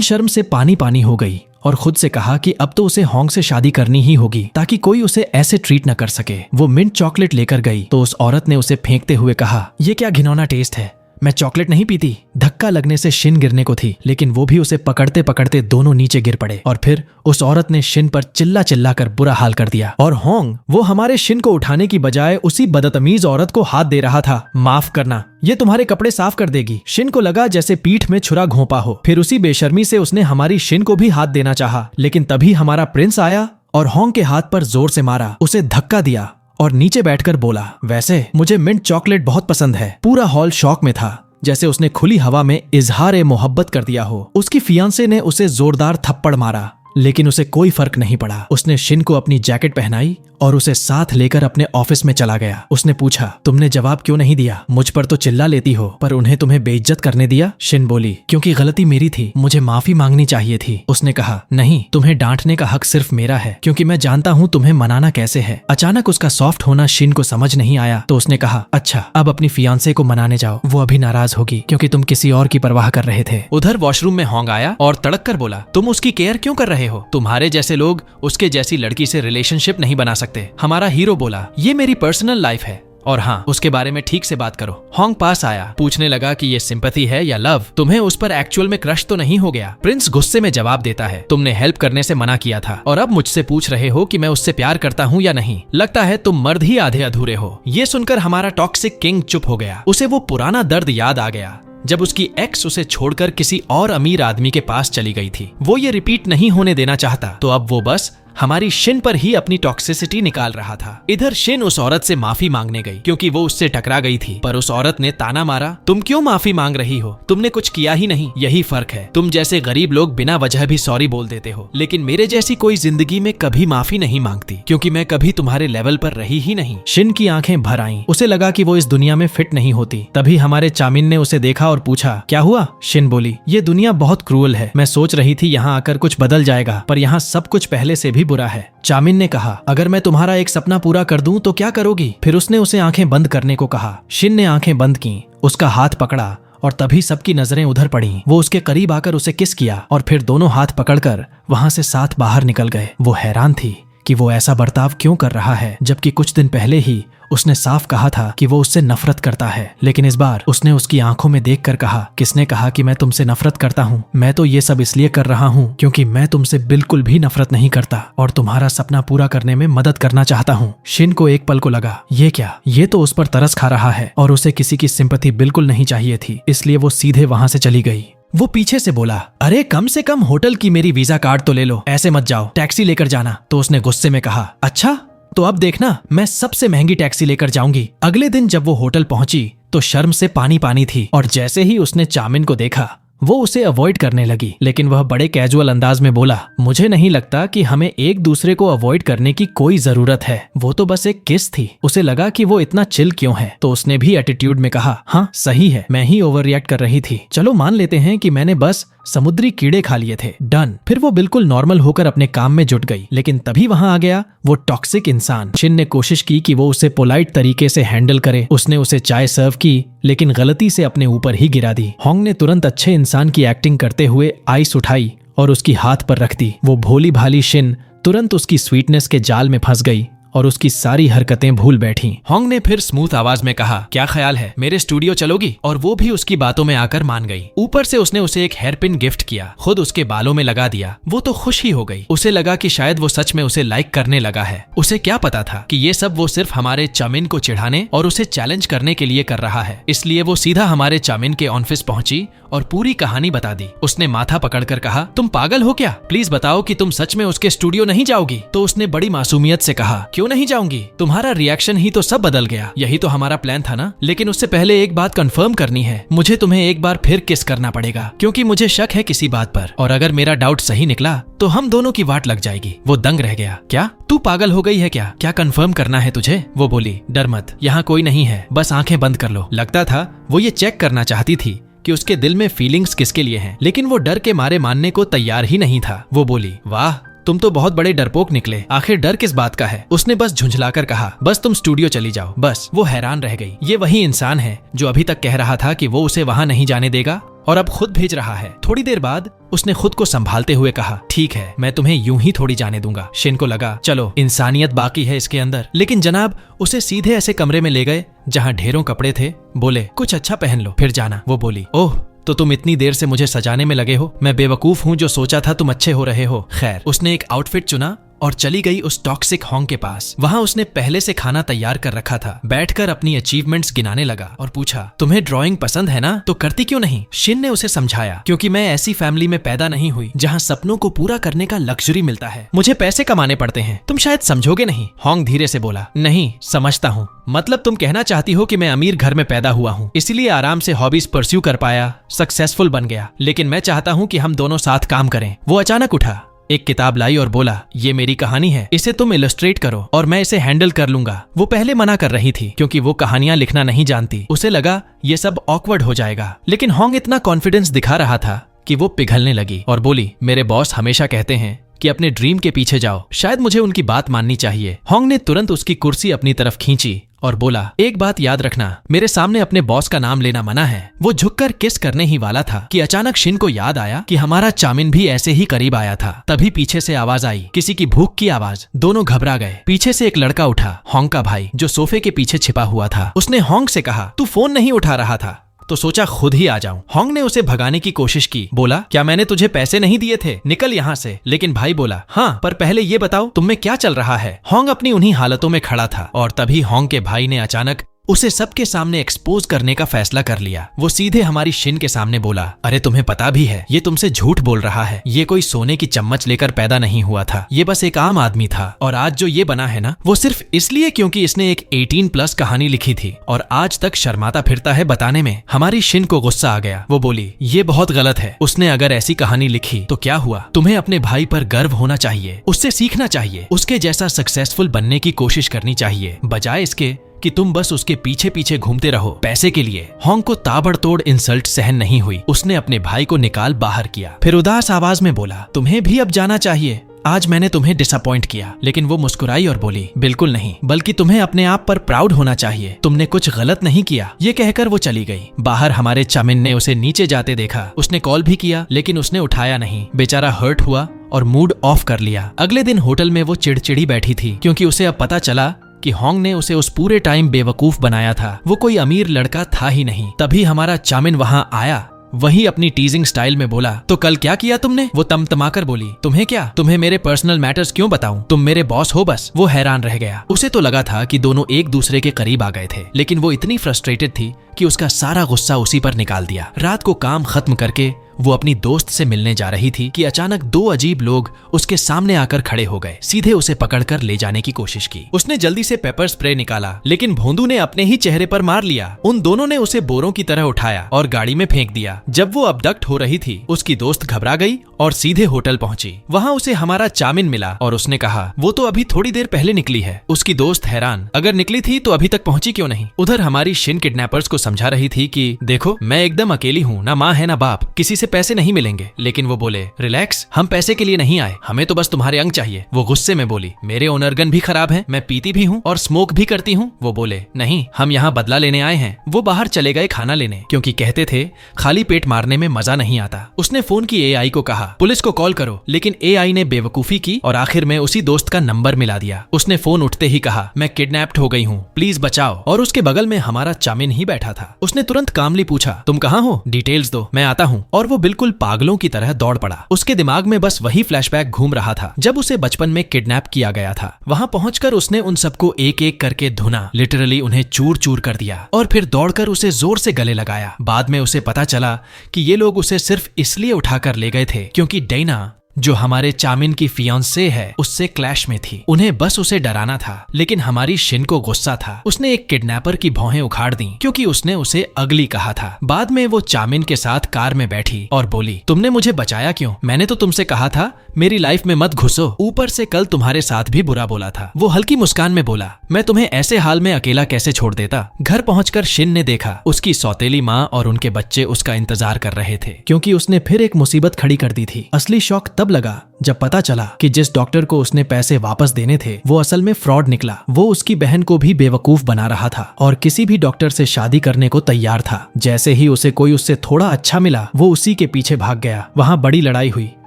शर्म से पानी पानी हो गई और खुद से कहा कि अब तो उसे होंग से शादी करनी ही होगी ताकि कोई उसे ऐसे ट्रीट न कर सके। वो मिंट चॉकलेट लेकर गई तो उस औरत ने उसे फेंकते हुए कहा, ये क्या घिनौना टेस्ट है, मैं चॉकलेट नहीं पीती। धक्का लगने से शिन गिरने को थी, लेकिन वो भी उसे पकड़ते पकड़ते दोनों नीचे गिर पड़े। और फिर उस औरत ने शिन पर चिल्ला चिल्ला कर बुरा हाल कर दिया। और होंग वो हमारे शिन को उठाने की बजाय उसी बदतमीज औरत को हाथ दे रहा था। माफ करना, ये तुम्हारे कपड़े साफ कर देगी। शिन को लगा जैसे पीठ में छुरा घोंपा हो। फिर उसी बेशर्मी से उसने हमारी शिन को भी हाथ देना चाहा, लेकिन तभी हमारा प्रिंस आया और होंग के हाथ पर जोर से मारा, उसे धक्का दिया और नीचे बैठकर बोला, वैसे मुझे मिंट चॉकलेट बहुत पसंद है। पूरा हॉल शॉक में था, जैसे उसने खुली हवा में इजहार मोहब्बत कर दिया हो। उसकी फियांसे ने उसे जोरदार थप्पड़ मारा, लेकिन उसे कोई फर्क नहीं पड़ा। उसने शिन को अपनी जैकेट पहनाई और उसे साथ लेकर अपने ऑफिस में चला गया। उसने पूछा, तुमने जवाब क्यों नहीं दिया? मुझ पर तो चिल्ला लेती हो, पर उन्हें तुम्हें बेइज्जत करने दिया? शिन बोली, क्योंकि गलती मेरी थी, मुझे माफी मांगनी चाहिए थी। उसने कहा, नहीं, तुम्हें डांटने का हक सिर्फ मेरा है, क्योंकि मैं जानता हूँ तुम्हें मनाना कैसे है। अचानक उसका सॉफ्ट होना शिन को समझ नहीं आया, तो उसने कहा, अच्छा अब अपनी फियांसे को मनाने जाओ, वो अभी नाराज होगी क्योंकि तुम किसी और की परवाह कर रहे थे। उधर वॉशरूम में होंग आया और तड़क कर बोला, तुम उसकी केयर क्यों कर रहे हो? तुम्हारे जैसे लोग उसके जैसी लड़की से रिलेशनशिप नहीं बना सकते। हमारा हीरो बोला, ये मेरी पर्सनल लाइफ है और हाँ, उसके बारे में ठीक से बात करो। होंग पास आया, पूछने लगा कि ये सिंपैथी है या लव? तुम्हें उस पर एक्चुअल में क्रश तो नहीं हो गया? प्रिंस गुस्से में जवाब देता है, तुमने हेल्प करने से मना किया था और अब मुझसे पूछ रहे हो कि मैं उससे प्यार करता हूँ या नहीं। लगता है तुम मर्द ही आधे अधूरे हो। ये सुनकर हमारा टॉक्सिक किंग चुप हो गया। उसे वो पुराना दर्द याद आ गया जब उसकी एक्स उसे छोड़कर किसी और अमीर आदमी के पास चली गई थी। वो ये रिपीट नहीं होने देना चाहता, तो अब वो बस हमारी शिन पर ही अपनी टॉक्सिसिटी निकाल रहा था। इधर शिन उस औरत से माफी मांगने गई क्योंकि वो उससे टकरा गई थी, पर उस औरत ने ताना मारा, तुम क्यों माफी मांग रही हो? तुमने कुछ किया ही नहीं। यही फर्क है, तुम जैसे गरीब लोग बिना वजह भी सॉरी बोल देते हो, लेकिन मेरे जैसी कोई जिंदगी में कभी माफी नहीं मांगती, क्योंकि मैं कभी तुम्हारे लेवल पर रही ही नहीं। शिन की आंखें भर आईं। उसे लगा कि वो इस दुनिया में फिट नहीं होती। तभी हमारे चामिन ने उसे देखा और पूछा, क्या हुआ? शिन बोली, ये दुनिया बहुत क्रूअल है। मैं सोच रही थी यहाँ आकर कुछ बदल जाएगा, पर यहाँ सब कुछ पहले से भी बुरा है। चामिन ने कहा, अगर मैं तुम्हारा एक सपना पूरा कर दूं तो क्या करोगी? फिर उसने उसे आंखें बंद करने को कहा। शिन ने आंखें बंद की, उसका हाथ पकड़ा और तभी सबकी नजरें उधर पड़ी। वो उसके करीब आकर उसे किस किया और फिर दोनों हाथ पकड़कर वहां से साथ बाहर निकल गए। वो हैरान थी कि वो ऐसा बर्ताव क्यों कर रहा है, जबकि कुछ दिन पहले ही उसने साफ कहा था कि वो उससे नफरत करता है। लेकिन इस बार उसने उसकी आंखों में देखकर कहा, किसने कहा कि मैं तुमसे नफरत करता हूँ? मैं तो ये सब इसलिए कर रहा हूँ क्योंकि मैं तुमसे बिल्कुल भी नफरत नहीं करता और तुम्हारा सपना पूरा करने में मदद करना चाहता हूँ। शिन को एक पल को लगा, ये क्या? ये तो उस पर तरस खा रहा है और उसे किसी की सिंपैथी बिल्कुल नहीं चाहिए थी, इसलिए वो सीधे वहां से चली गई। वो पीछे से बोला, अरे कम से कम होटल की मेरी वीजा कार्ड तो ले लो, ऐसे मत जाओ, टैक्सी लेकर जाना। तो उसने गुस्से में कहा, अच्छा तो अब देखना, मैं सबसे महंगी टैक्सी लेकर जाऊंगी। अगले दिन जब वो होटल पहुंची तो शर्म से पानी पानी थी और जैसे ही उसने चामिन को देखा वो उसे अवॉइड करने लगी, लेकिन वह बड़े कैजुअल अंदाज में बोला, मुझे नहीं लगता कि हमें एक दूसरे को अवॉइड करने की कोई जरूरत है, वो तो बस एक किस थी। उसे लगा कि वो इतना चिल क्यों है, तो उसने भी एटीट्यूड में कहा, हाँ सही है, मैं ही ओवर रिएक्ट कर रही थी। चलो मान लेते हैं कि मैंने बस समुद्री कीड़े खा लिए थे, डन। फिर वो बिल्कुल नॉर्मल होकर अपने काम में जुट गई, लेकिन तभी वहां आ गया वो टॉक्सिक इंसान। शिन ने कोशिश की कि वो उसे पोलाइट तरीके से हैंडल करे। उसने उसे चाय सर्व की, लेकिन गलती से अपने ऊपर ही गिरा दी। होंग ने तुरंत अच्छे इंसान की एक्टिंग करते हुए आइस उठाई और उसकी हाथ पर रख दी। वो भोली भाली शिन तुरंत उसकी स्वीटनेस के जाल में फंस गई और उसकी सारी हरकतें भूल बैठी। होंग ने फिर स्मूथ आवाज में कहा, क्या ख्याल है, मेरे स्टूडियो चलोगी? और वो भी उसकी बातों में आकर मान गई। ऊपर से उसने उसे एक हेयरपिन गिफ्ट किया, खुद उसके बालों में लगा दिया। वो तो खुश ही हो गई। उसे लगा कि शायद वो सच में उसे लाइक करने लगा है। उसे क्या पता था कि ये सब वो सिर्फ हमारे चामिन को चिढ़ाने और उसे चैलेंज करने के लिए कर रहा है। इसलिए वो सीधा हमारे चामिन के ऑफिस पहुंची और पूरी कहानी बता दी। उसने माथा पकड़कर कहा, तुम पागल हो क्या? प्लीज बताओ कि तुम सच में उसके स्टूडियो नहीं जाओगी। तो उसने बड़ी मासूमियत से कहा, क्यों नहीं जाऊंगी? तुम्हारा रिएक्शन ही तो सब बदल गया। यही तो हमारा प्लान था ना। लेकिन उससे पहले एक बात कंफर्म करनी है, मुझे तुम्हें एक बार फिर किस करना पड़ेगा, क्योंकि मुझे शक है किसी बात पर, और अगर मेरा डाउट सही निकला तो हम दोनों की वाट लग जाएगी। वो दंग रह गया। क्या तू पागल हो गई है क्या? क्या कंफर्म करना है तुझे? वो बोली, डर मत, यहाँ कोई नहीं है, बस आंखें बंद कर लो। लगता था वो ये चेक करना चाहती थी कि उसके दिल में फीलिंग्स किसके लिए हैं, लेकिन वो डर के मारे मानने को तैयार ही नहीं था। वो बोली, वाह तुम तो बहुत बड़े डरपोक निकले। आखिर डर किस बात का है? उसने बस झुंझलाकर कहा, बस तुम स्टूडियो चली जाओ बस। वो हैरान रह गई। ये वही इंसान है जो अभी तक कह रहा था कि वो उसे वहां नहीं जाने देगा, और अब खुद भेज रहा है। थोड़ी देर बाद उसने खुद को संभालते हुए कहा, ठीक है, मैं तुम्हें यूं ही थोड़ी जाने दूंगा। शिन को लगा, चलो इंसानियत बाकी है इसके अंदर। लेकिन जनाब उसे सीधे ऐसे कमरे में ले गए जहां ढेरों कपड़े थे। बोले, कुछ अच्छा पहन लो फिर जाना। वो बोली, ओह तो तुम इतनी देर से मुझे सजाने में लगे हो? मैं बेवकूफ हूँ जो सोचा था तुम अच्छे हो रहे हो। खैर, उसने एक आउटफिट चुना और चली गई उस टॉक्सिक हॉन्ग के पास। वहां उसने पहले से खाना तैयार कर रखा था। बैठकर अपनी अचीवमेंट्स गिनाने लगा और पूछा, तुम्हें ड्राइंग पसंद है ना? तो करती क्यों नहीं? शिन ने उसे समझाया, क्योंकि मैं ऐसी फैमिली में पैदा नहीं हुई जहां सपनों को पूरा करने का लग्जरी मिलता है। मुझे पैसे कमाने पड़ते हैं। तुम शायद समझोगे नहीं। हॉन्ग धीरे से बोला, नहीं समझता हूँ। मतलब तुम कहना चाहती हो कि मैं अमीर घर में पैदा हुआ हूँ, इसीलिए आराम से हॉबीज परस्यू कर पाया, सक्सेसफुल बन गया। लेकिन मैं चाहता हूँ कि हम दोनों साथ काम करें। वो अचानक उठा, एक किताब लाई और बोला, ये मेरी कहानी है, इसे तुम इलस्ट्रेट करो और मैं इसे हैंडल कर लूंगा। वो पहले मना कर रही थी क्योंकि वो कहानियां लिखना नहीं जानती। उसे लगा ये सब ऑकवर्ड हो जाएगा, लेकिन हॉन्ग इतना कॉन्फिडेंस दिखा रहा था कि वो पिघलने लगी और बोली, मेरे बॉस हमेशा कहते हैं कि अपने ड्रीम के पीछे जाओ, शायद मुझे उनकी बात माननी चाहिए। हॉन्ग ने तुरंत उसकी कुर्सी अपनी तरफ खींची और बोला, एक बात याद रखना, मेरे सामने अपने बॉस का नाम लेना मना है। वो झुककर किस करने ही वाला था कि अचानक शिन को याद आया कि हमारा चामिन भी ऐसे ही करीब आया था। तभी पीछे से आवाज आई, किसी की भूख की आवाज। दोनों घबरा गए। पीछे से एक लड़का उठा, हॉन्ग का भाई, जो सोफे के पीछे छिपा हुआ था। उसने हॉन्ग से कहा, तू फोन नहीं उठा रहा था तो सोचा खुद ही आ जाऊं। हॉन्ग ने उसे भगाने की कोशिश की। बोला, क्या मैंने तुझे पैसे नहीं दिए थे? निकल यहाँ से। लेकिन भाई बोला, हाँ पर पहले ये बताओ तुम में क्या चल रहा है। हॉन्ग अपनी उन्हीं हालतों में खड़ा था और तभी हॉन्ग के भाई ने अचानक उसे सबके सामने एक्सपोज करने का फैसला कर लिया। वो सीधे हमारी शिन के सामने बोला, अरे तुम्हें पता भी है ये तुमसे झूठ बोल रहा है। ये कोई सोने की चम्मच लेकर पैदा नहीं हुआ था, ये बस एक आम आदमी था। और आज जो ये बना है ना, वो सिर्फ इसलिए क्योंकि इसने एक 18+ कहानी लिखी थी और आज तक शर्माता फिरता है बताने में। हमारी शिन को गुस्सा आ गया। वो बोली, ये बहुत गलत है। उसने अगर ऐसी कहानी लिखी तो क्या हुआ? तुम्हें अपने भाई पर गर्व होना चाहिए, उससे सीखना चाहिए, उसके जैसा सक्सेसफुल बनने की कोशिश करनी चाहिए, बजाय इसके कि तुम बस उसके पीछे पीछे घूमते रहो पैसे के लिए। हॉन्ग को ताबड़तोड़ इंसल्ट सहन नहीं हुई। उसने अपने भाई को निकाल बाहर किया। फिर उदास आवाज में बोला, तुम्हें भी अब जाना चाहिए। आज मैंने तुम्हें डिसअपॉइंट किया। लेकिन वो मुस्कुराई और बोली, बिल्कुल नहीं, बल्कि तुम्हें अपने आप पर प्राउड होना चाहिए। तुमने कुछ गलत नहीं किया। ये कहकर वो चली गई। बाहर हमारे चामिन ने उसे नीचे जाते देखा। उसने कॉल भी किया लेकिन उसने उठाया नहीं। बेचारा हर्ट हुआ और मूड ऑफ कर लिया। अगले दिन होटल में वो चिड़चिड़ी बैठी थी क्योंकि उसे अब पता चला कि हॉन्ग ने उसे उस पूरे टाइम बेवकूफ बनाया था। वो कोई अमीर लड़का था ही नहीं। तभी हमारा चामिन वहां आया। वही अपनी टीजिंग स्टाइल में बोला, तो कल क्या किया तुमने? वो तमतमाकर बोली, तुम्हें क्या? तुम्हें मेरे पर्सनल मैटर्स क्यों बताऊं? तुम मेरे बॉस हो बस। वो हैरान रह गया। उसे तो लगा था कि दोनों एक दूसरे के करीब आ गए थे, लेकिन वो इतनी फ्रस्ट्रेटेड थी कि उसका सारा गुस्सा उसी पर निकाल दिया। रात को काम खत्म करके वो अपनी दोस्त से मिलने जा रही थी कि अचानक दो अजीब लोग उसके सामने आकर खड़े हो गए। सीधे उसे पकड़कर ले जाने की कोशिश की। उसने जल्दी से पेपर स्प्रे निकाला, लेकिन भोंदू ने अपने ही चेहरे पर मार लिया। उन दोनों ने उसे बोरों की तरह उठाया और गाड़ी में फेंक दिया। जब वो अबडक्ट हो रही थी, उसकी दोस्त घबरा गई और सीधे होटल पहुंची। वहां उसे हमारा चामिन मिला और उसने कहा, वो तो अभी थोड़ी देर पहले निकली है। उसकी दोस्त हैरान, अगर निकली थी तो अभी तक पहुंची क्यों नहीं? उधर हमारी शिन किडनैपर्स को समझा रही थी कि देखो, मैं एकदम अकेली हूँ, ना माँ है ना बाप, किसी से पैसे नहीं मिलेंगे। लेकिन वो बोले, रिलैक्स, हम पैसे के लिए नहीं आए, हमें तो बस तुम्हारे अंग चाहिए। वो गुस्से में बोली, मेरे ओनरगन भी खराब है, मैं पीती भी हूँ और स्मोक भी करती हूँ। वो बोले, नहीं, हम यहाँ बदला लेने आए हैं। वो बाहर चले गए खाना लेने, क्योंकि कहते थे खाली पेट मारने में मजा नहीं आता। उसने फोन की एआई को कहा, पुलिस को कॉल करो, लेकिन एआई ने बेवकूफी की और आखिर में उसी दोस्त का नंबर मिला दिया। उसने फोन उठते ही कहा, मैं किडनैप्ड हो गई हूँ, प्लीज बचाओ। और उसके बगल में हमारा चामिन ही बैठा था। उसने तुरंत कामली पूछा, तुम कहाँ हो? डिटेल्स दो, मैं आता हूँ। और वो बिल्कुल पागलों की तरह दौड़ पड़ा। उसके दिमाग में बस वही फ्लैशबैक घूम रहा था जब उसे बचपन में किडनैप किया गया था। वहां पहुंचकर उसने उन सबको एक एक करके धुना, लिटरली उन्हें चूर चूर कर दिया और फिर दौड़कर उसे जोर से गले लगाया। बाद में उसे पता चला कि ये लोग उसे सिर्फ इसलिए उठाकर ले गए थे क्योंकि डेना, जो हमारे चामिन की फियांसे है, उससे क्लैश में थी। उन्हें बस उसे डराना था, लेकिन हमारी शिन को गुस्सा था। उसने एक किडनैपर की भौहें उखाड़ दी क्योंकि उसने उसे अगली कहा था। बाद में वो चामिन के साथ कार में बैठी और बोली, तुमने मुझे बचाया क्यों? मैंने तो तुमसे कहा था मेरी लाइफ में मत घुसो। ऊपर से कल तुम्हारे साथ भी बुरा बोला था। वो हल्की मुस्कान में बोला, मैं तुम्हें ऐसे हाल में अकेला कैसे छोड़ देता। घर पहुंचकर शिन ने देखा उसकी सौतेली माँ और उनके बच्चे उसका इंतजार कर रहे थे क्योंकि उसने फिर एक मुसीबत खड़ी कर दी थी। असली शौक तब लगा जब पता चला कि जिस डॉक्टर को उसने पैसे वापस देने थे वो असल में फ्रॉड निकला। वो उसकी बहन को भी बेवकूफ बना रहा था और किसी भी डॉक्टर से शादी करने को तैयार था। जैसे ही उसे कोई उससे थोड़ा अच्छा मिला वो उसी के पीछे भाग गया। वहाँ बड़ी लड़ाई हुई।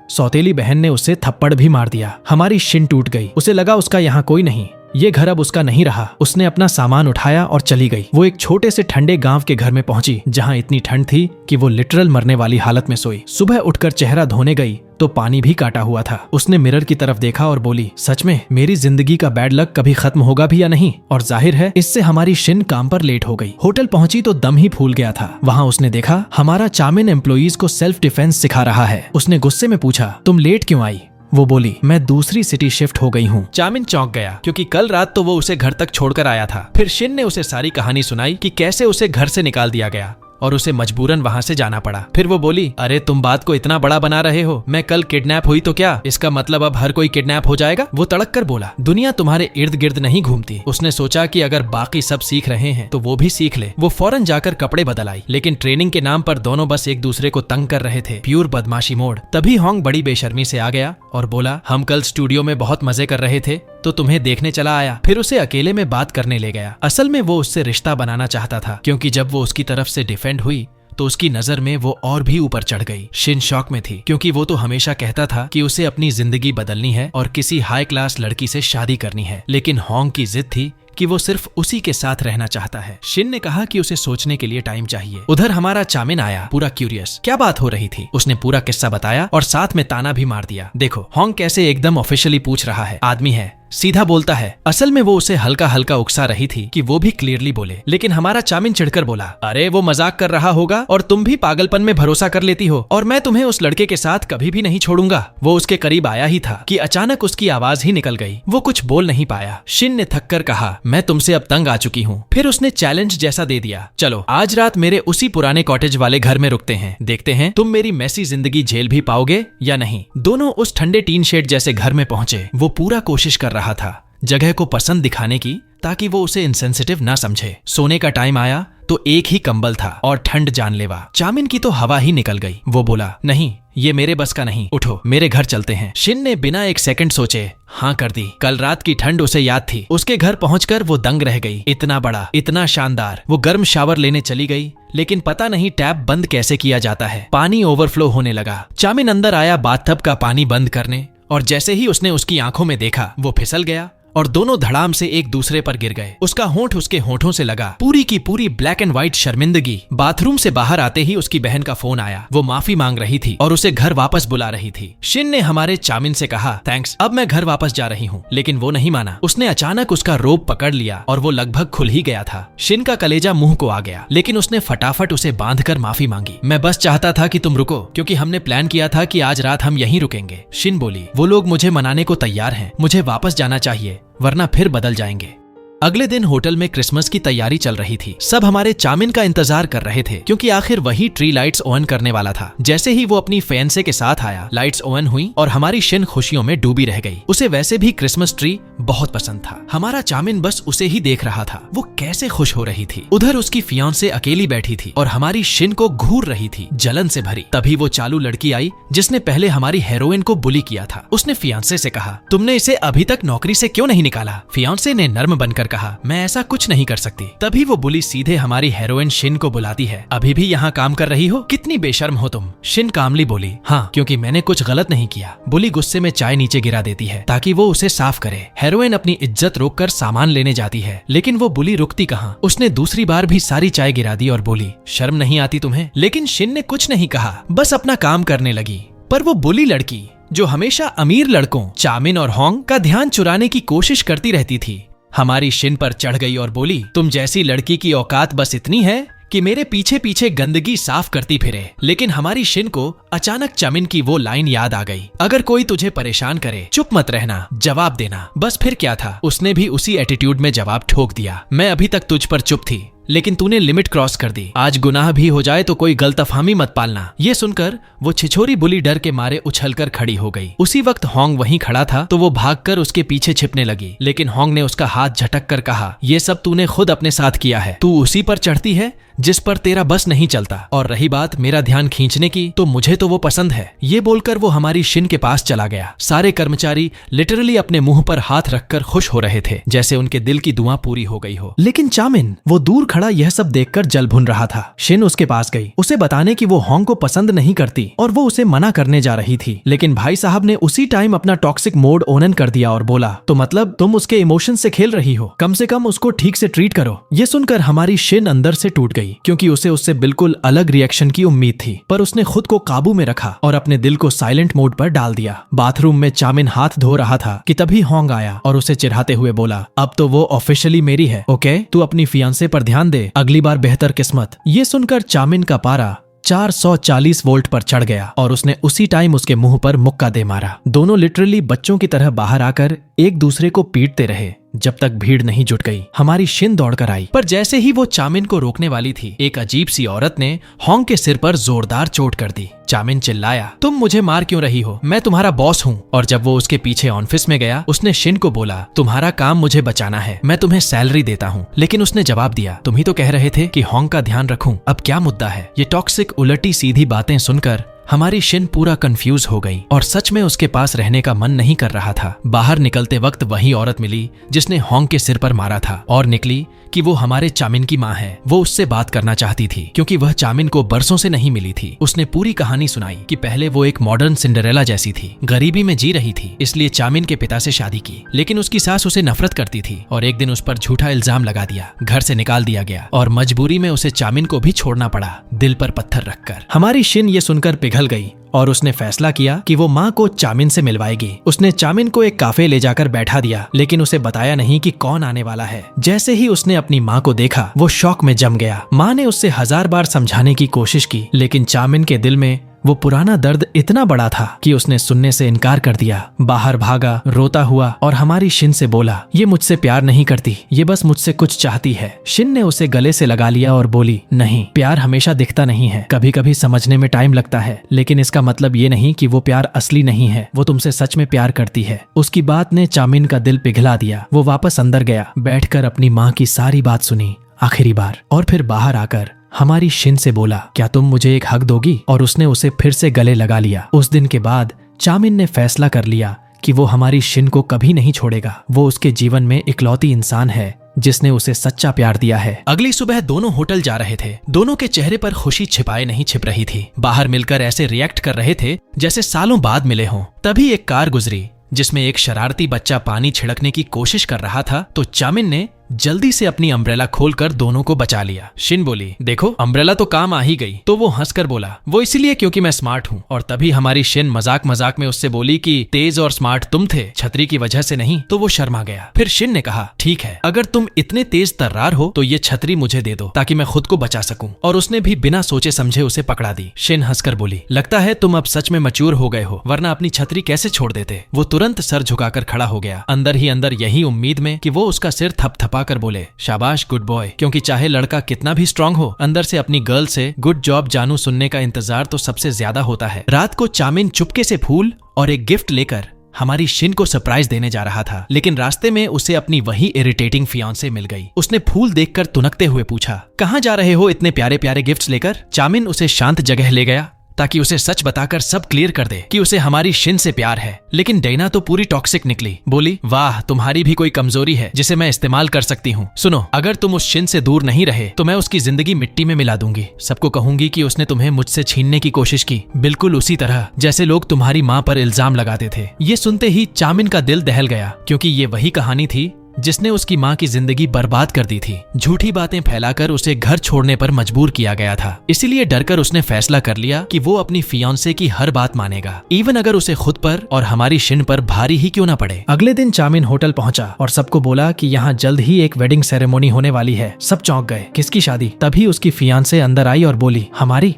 सौतेली बहन ने उसे थप्पड़ भी मार दिया। हमारी शिन टूट गई। उसे लगा उसका यहाँ कोई नहीं, ये घर अब उसका नहीं रहा। उसने अपना सामान उठाया और चली गई। वो एक छोटे से ठंडे गांव के घर में पहुंची जहां इतनी ठंड थी कि वो लिटरल मरने वाली हालत में सोई। सुबह उठकर चेहरा धोने गई तो पानी भी काटा हुआ था। उसने मिरर की तरफ देखा और बोली, सच में मेरी जिंदगी का बैड लक कभी खत्म होगा भी या नहीं? और जाहिर है इससे हमारी शिन काम पर लेट हो गई। होटल पहुंची तो दम ही फूल गया था। वहां उसने देखा हमारा चामिन एम्प्लॉइज को सेल्फ डिफेंस सिखा रहा है। उसने गुस्से में पूछा, तुम लेट क्यों आई? वो बोली, मैं दूसरी सिटी शिफ्ट हो गई हूँ। चामिन चौंक गया क्योंकि कल रात तो वो उसे घर तक छोड़कर आया था। फिर शिन ने उसे सारी कहानी सुनाई कि कैसे उसे घर से निकाल दिया गया और उसे मजबूरन वहां से जाना पड़ा। फिर वो बोली, अरे तुम बात को इतना बड़ा बना रहे हो। मैं कल किडनैप हुई तो क्या इसका मतलब अब हर कोई किडनैप हो जाएगा? वो तड़क कर बोला, दुनिया तुम्हारे इर्द गिर्द नहीं घूमती। उसने सोचा कि अगर बाकी सब सीख रहे हैं तो वो भी सीख ले। वो फौरन जाकर कपड़े बदल आई, लेकिन ट्रेनिंग के नाम पर दोनों बस एक दूसरे को तंग कर रहे थे। प्योर बदमाशी मोड। तभी होंग बड़ी बेशर्मी से आ गया और बोला, हम कल स्टूडियो में बहुत मजे कर रहे थे तो तुम्हें देखने चला आया। फिर उसे अकेले में बात करने ले गया। असल में वो उससे रिश्ता बनाना चाहता था क्योंकि जब वो उसकी तरफ से डिफेंड हुई तो उसकी नजर में वो और भी ऊपर चढ़ गई। शिन शॉक में थी क्योंकि वो तो हमेशा कहता था कि उसे अपनी जिंदगी बदलनी है और किसी हाई क्लास लड़की से शादी करनी है, लेकिन होंग की जिद थी कि वो सिर्फ उसी के साथ रहना चाहता है। शिन ने कहा कि उसे सोचने के लिए टाइम चाहिए। उधर हमारा चामिन आया, पूरा क्यूरियस, क्या बात हो रही थी। उसने पूरा किस्सा बताया और साथ में ताना भी मार दिया। देखो होंग कैसे एकदम ऑफिशियली पूछ रहा है, आदमी है, सीधा बोलता है। असल में वो उसे हल्का हल्का उकसा रही थी कि वो भी क्लियरली बोले, लेकिन हमारा चामिन चिढ़कर बोला, अरे वो मजाक कर रहा होगा और तुम भी पागलपन में भरोसा कर लेती हो और मैं तुम्हें उस लड़के के साथ कभी भी नहीं छोड़ूंगा। वो उसके करीब आया ही था कि अचानक उसकी आवाज ही निकल गई। वो कुछ बोल नहीं पाया। शिन ने थक कर कहा, मैं तुमसे अब तंग आ चुकी हूँ। फिर उसने चैलेंज जैसा दे दिया, चलो आज रात मेरे उसी पुराने कॉटेज वाले घर में रुकते हैं, देखते हैं तुम मेरी मैसी जिंदगी झेल भी पाओगे या नहीं। दोनों उस ठंडे टीन शेड जैसे घर में पहुंचे। वो पूरा कोशिश कर रहा था जगह को पसंद दिखाने की ताकि वो उसे इनसेंसिटिव ना समझे। सोने का टाइम आया तो एक ही कंबल था और ठंड जानलेवा। चामिन की तो हवा ही निकल गई। वो बोला, नहीं ये मेरे बस का नहीं, उठो मेरे घर चलते हैं। शिन ने बिना एक सेकंड सोचे हाँ कर दी। कल रात की ठंड उसे याद थी। उसके घर पहुंचकर वो दंग रह गई। इतना बड़ा, इतना शानदार। वो गर्म शावर लेने चली गई, लेकिन पता नहीं टैप बंद कैसे किया जाता है। पानी ओवरफ्लो होने लगा। चामिन अंदर आया बाथटब का पानी बंद करने और जैसे ही उसने उसकी आंखों में देखा वो फिसल गया और दोनों धड़ाम से एक दूसरे पर गिर गए। उसका होंठ उसके होंठों से लगा। पूरी की पूरी ब्लैक एंड व्हाइट शर्मिंदगी। बाथरूम से बाहर आते ही उसकी बहन का फोन आया। वो माफी मांग रही थी और उसे घर वापस बुला रही थी। शिन ने हमारे चामिन से कहा, थैंक्स, अब मैं घर वापस जा रही हूँ, लेकिन वो नहीं माना। उसने अचानक उसका रोप पकड़ लिया और वो लगभग खुल ही गया था। शिन का कलेजा मुंह को आ गया, लेकिन उसने फटाफट उसे बांधकर माफी मांगी। मैं बस चाहता था कि तुम रुको क्योंकि हमने प्लान किया था कि आज रात हम यहीं रुकेंगे। शिन बोली, वो लोग मुझे मनाने को तैयार हैं, मुझे वापस जाना चाहिए वरना फिर बदल जाएंगे। अगले दिन होटल में क्रिसमस की तैयारी चल रही थी। सब हमारे चामिन का इंतजार कर रहे थे क्योंकि आखिर वही ट्री लाइट्स ऑन करने वाला था। जैसे ही वो अपनी फैंसे के साथ आया, लाइट्स ऑन हुई और हमारी शिन खुशियों में डूबी रह गई। उसे वैसे भी क्रिसमस ट्री बहुत पसंद था। हमारा चामिन बस उसे ही देख रहा था। वो कैसे खुश हो रही थी। उधर उसकी फियांसे अकेली बैठी थी और हमारी शिन को घूर रही थी, जलन से भरी। तभी वो चालू लड़की आई जिसने पहले हमारी हेरोइन को बुली किया था। उसने फियांसे से कहा, तुमने इसे अभी तक नौकरी से क्यों नहीं निकाला? फियांसे ने नर्म बनकर कहा, मैं ऐसा कुछ नहीं कर सकती। तभी वो बुली सीधे हमारी हेरोइन शिन को बुलाती है। अभी भी यहाँ काम कर रही हो? कितनी बेशर्म हो तुम। शिन कामली बोली, हाँ, क्योंकि मैंने कुछ गलत नहीं किया। बुली गुस्से में चाय नीचे गिरा देती है ताकि वो उसे साफ करे। हेरोइन अपनी इज्जत रोककर सामान लेने जाती है, लेकिन वो बुली रुकती कहाँ। उसने दूसरी बार भी सारी चाय गिरा दी और बोली, शर्म नहीं आती तुम्हें? लेकिन शिन ने कुछ नहीं कहा, बस अपना काम करने लगी। पर वो बुली लड़की जो हमेशा अमीर लड़कों चामिन और होंग का ध्यान चुराने की कोशिश करती रहती थी, हमारी शिन पर चढ़ गई और बोली, तुम जैसी लड़की की औकात बस इतनी है कि मेरे पीछे पीछे गंदगी साफ करती फिरे। लेकिन हमारी शिन को अचानक चामिन की वो लाइन याद आ गई, अगर कोई तुझे परेशान करे चुप मत रहना, जवाब देना। बस फिर क्या था, उसने भी उसी एटीट्यूड में जवाब ठोक दिया, मैं अभी तक तुझ पर चुप थी, लेकिन तूने लिमिट क्रॉस कर दी। आज गुनाह भी हो जाए तो कोई गलतफहमी मत पालना। ये सुनकर वो छिछोरी बुली डर के मारे उछलकर खड़ी हो गई। उसी वक्त होंग वहीं खड़ा था तो वो भागकर उसके पीछे छिपने लगी, लेकिन होंग ने उसका हाथ झटक कर कहा, ये सब तूने खुद अपने साथ किया है। तू उसी पर चढ़ती है जिस पर तेरा बस नहीं चलता, और रही बात मेरा ध्यान खींचने की, तो मुझे तो वो पसंद है। ये बोलकर वो हमारी शिन के पास चला गया। सारे कर्मचारी लिटरली अपने मुंह पर हाथ रखकर खुश हो रहे थे, जैसे उनके दिल की दुआ पूरी हो गई हो। लेकिन चामिन वो दूर खड़ा यह सब देखकर जल भुन रहा था। शिन उसके पास गई, उसे बताने कि वो होंग को पसंद नहीं करती और वो उसे मना करने जा रही थी। लेकिन भाई साहब ने उसी टाइम अपना टॉक्सिक मोड ऑन कर दिया और बोला, तो मतलब तुम उसके इमोशन से खेल रही हो, कम से कम उसको ठीक से ट्रीट करो। ये सुनकर हमारी शिन अंदर से टूट गई, क्योंकि उसे उससे बिल्कुल अलग रिएक्शन की उम्मीद थी। पर उसने खुद को काबू में रखा और अपने दिल को साइलेंट मोड पर डाल दिया। बाथरूम में चामिन हाथ धो रहा था कि तभी होंग आया और उसे चिढ़ाते हुए बोला, अब तो वो ऑफिशियली मेरी है, ओके? तू अपनी फियांसे पर ध्यान दे, अगली बार बेहतर किस्मत। ये सुनकर चामिन का पारा 440 वोल्ट पर चढ़ गया और उसने उसी टाइम उसके मुंह पर मुक्का दे मारा। दोनों लिटरली बच्चों की तरह बाहर आकर एक दूसरे को पीटते रहे जब तक भीड़ नहीं जुट गई। हमारी शिन दौड़कर आई, पर जैसे ही वो चामिन को रोकने वाली थी, एक अजीब सी औरत ने होंग के सिर पर जोरदार चोट कर दी। चामिन चिल्लाया, तुम मुझे मार क्यों रही हो? मैं तुम्हारा बॉस हूँ। और जब वो उसके पीछे ऑफिस में गया, उसने शिन को बोला, तुम्हारा काम मुझे बचाना है, मैं तुम्हें सैलरी देता हूँ। लेकिन उसने जवाब दिया, तुम ही तो कह रहे थे कि होंग का ध्यान रखूं, अब क्या मुद्दा है? ये टॉक्सिक उलटी सीधी बातें सुनकर हमारी शिन पूरा कंफ्यूज हो गई और सच में उसके पास रहने का मन नहीं कर रहा था। बाहर निकलते वक्त वही औरत मिली जिसने होंग के सिर पर मारा था और निकली कि वो हमारे चामिन की माँ है। वो उससे बात करना चाहती थी क्योंकि वह चामिन को बरसों से नहीं मिली थी। उसने पूरी कहानी सुनाई कि पहले वो एक मॉडर्न सिंड्रेला जैसी थी, गरीबी में जी रही थी, इसलिए चामिन के पिता से शादी की। लेकिन उसकी सास उसे नफरत करती थी और एक दिन उस पर झूठा इल्जाम लगा दिया, घर से निकाल दिया गया और मजबूरी में उसे चामिन को भी छोड़ना पड़ा, दिल पर पत्थर रखकर। हमारी शिन ये सुनकर पिघल गई और उसने फैसला किया कि वो माँ को चामिन से मिलवाएगी। उसने चामिन को एक काफे ले जाकर बैठा दिया, लेकिन उसे बताया नहीं कि कौन आने वाला है। जैसे ही उसने अपनी माँ को देखा, वो शॉक में जम गया। माँ ने उससे 1000 बार समझाने की कोशिश की, लेकिन चामिन के दिल में वो पुराना दर्द इतना बड़ा था कि उसने सुनने से इनकार कर दिया। बाहर भागा रोता हुआ और हमारी शिन से बोला, ये मुझसे प्यार नहीं करती, ये बस मुझसे कुछ चाहती है। शिन ने उसे गले से लगा लिया और बोली, नहीं, प्यार हमेशा दिखता नहीं है, कभी कभी समझने में टाइम लगता है, लेकिन इसका मतलब ये नहीं कि वो प्यार असली नहीं है, वो तुमसे सच में प्यार करती है। उसकी बात ने चामिन का दिल पिघला दिया। वो वापस अंदर गया, बैठकर अपनी माँ की सारी बात सुनी आखिरी बार, और फिर बाहर आकर हमारी शिन से बोला, क्या तुम मुझे एक हक दोगी? और उसने उसे फिर से गले लगा लिया। उस दिन के बाद चामिन ने फैसला कर लिया कि वो हमारी शिन को कभी नहीं छोड़ेगा। वो उसके जीवन में इकलौती इंसान है जिसने उसे सच्चा प्यार दिया है। अगली सुबह दोनों होटल जा रहे थे। दोनों के चेहरे पर खुशी छिपाए नहीं छिप रही थी। बाहर मिलकर ऐसे रिएक्ट कर रहे थे जैसे सालों बाद मिले हों। तभी एक कार गुजरी जिसमें एक शरारती बच्चा पानी छिड़कने की कोशिश कर रहा था, तो चामिन ने जल्दी से अपनी अम्ब्रेला खोलकर दोनों को बचा लिया। शिन बोली, देखो अम्ब्रेला तो काम आ ही गई। तो वो हंसकर बोला, वो इसलिए क्योंकि मैं स्मार्ट हूँ। और तभी हमारी शिन मजाक मजाक में उससे बोली कि तेज और स्मार्ट तुम थे, छतरी की वजह से नहीं। तो वो शर्मा गया। फिर शिन ने कहा, ठीक है, अगर तुम इतने तेज तर्रार हो तो ये छतरी मुझे दे दो ताकि मैं खुद को बचा सकूं। और उसने भी बिना सोचे समझे उसे पकड़ा दी। शिन हंसकर बोली, लगता है तुम अब सच में मैच्योर हो गए हो, वरना अपनी छतरी कैसे छोड़ देते। वो तुरंत सर झुकाकर खड़ा हो गया, अंदर ही अंदर यही उम्मीद में कि वो उसका सिर थपथपा कर बोले, शाबाश गुड बॉय। क्योंकि चाहे लड़का कितना भी स्ट्रांग हो, अंदर से अपनी गर्ल से गुड जॉब जानू सुनने का इंतजार तो सबसे ज्यादा होता है। रात को चामिन चुपके से फूल और एक गिफ्ट लेकर हमारी शिन को सरप्राइज देने जा रहा था, लेकिन रास्ते में उसे अपनी वही इरिटेटिंग फियांसे मिल गई। उसने फूल देखकर तुनकते हुए पूछा, कहाँ जा रहे हो इतने प्यारे प्यारे गिफ्ट्स लेकर? चामिन उसे शांत जगह ले गया ताकि उसे सच बताकर सब क्लियर कर दे कि उसे हमारी शिन से प्यार है। लेकिन डेना तो पूरी टॉक्सिक निकली। बोली, वाह, तुम्हारी भी कोई कमजोरी है जिसे मैं इस्तेमाल कर सकती हूँ। सुनो, अगर तुम उस शिन से दूर नहीं रहे तो मैं उसकी जिंदगी मिट्टी में मिला दूंगी। सबको कहूंगी कि उसने तुम्हें मुझसे छीनने की कोशिश की, बिल्कुल उसी तरह जैसे लोग तुम्हारी माँ पर इल्जाम लगाते थे। ये सुनते ही चामिन का दिल दहल गया, क्योंकि ये वही कहानी थी जिसने उसकी माँ की जिंदगी बर्बाद कर दी थी। झूठी बातें फैलाकर उसे घर छोड़ने पर मजबूर किया गया था। इसीलिए डरकर उसने फैसला कर लिया कि वो अपनी फियांसे की हर बात मानेगा, इवन अगर उसे खुद पर और हमारी शिन पर भारी ही क्यों ना पड़े। अगले दिन चामिन होटल पहुंचा और सबको बोला कि यहाँ जल्द ही एक वेडिंग सेरेमोनी होने वाली है। सब चौंक गए, किसकी शादी? तभी उसकी फियांसे अंदर आई और बोली,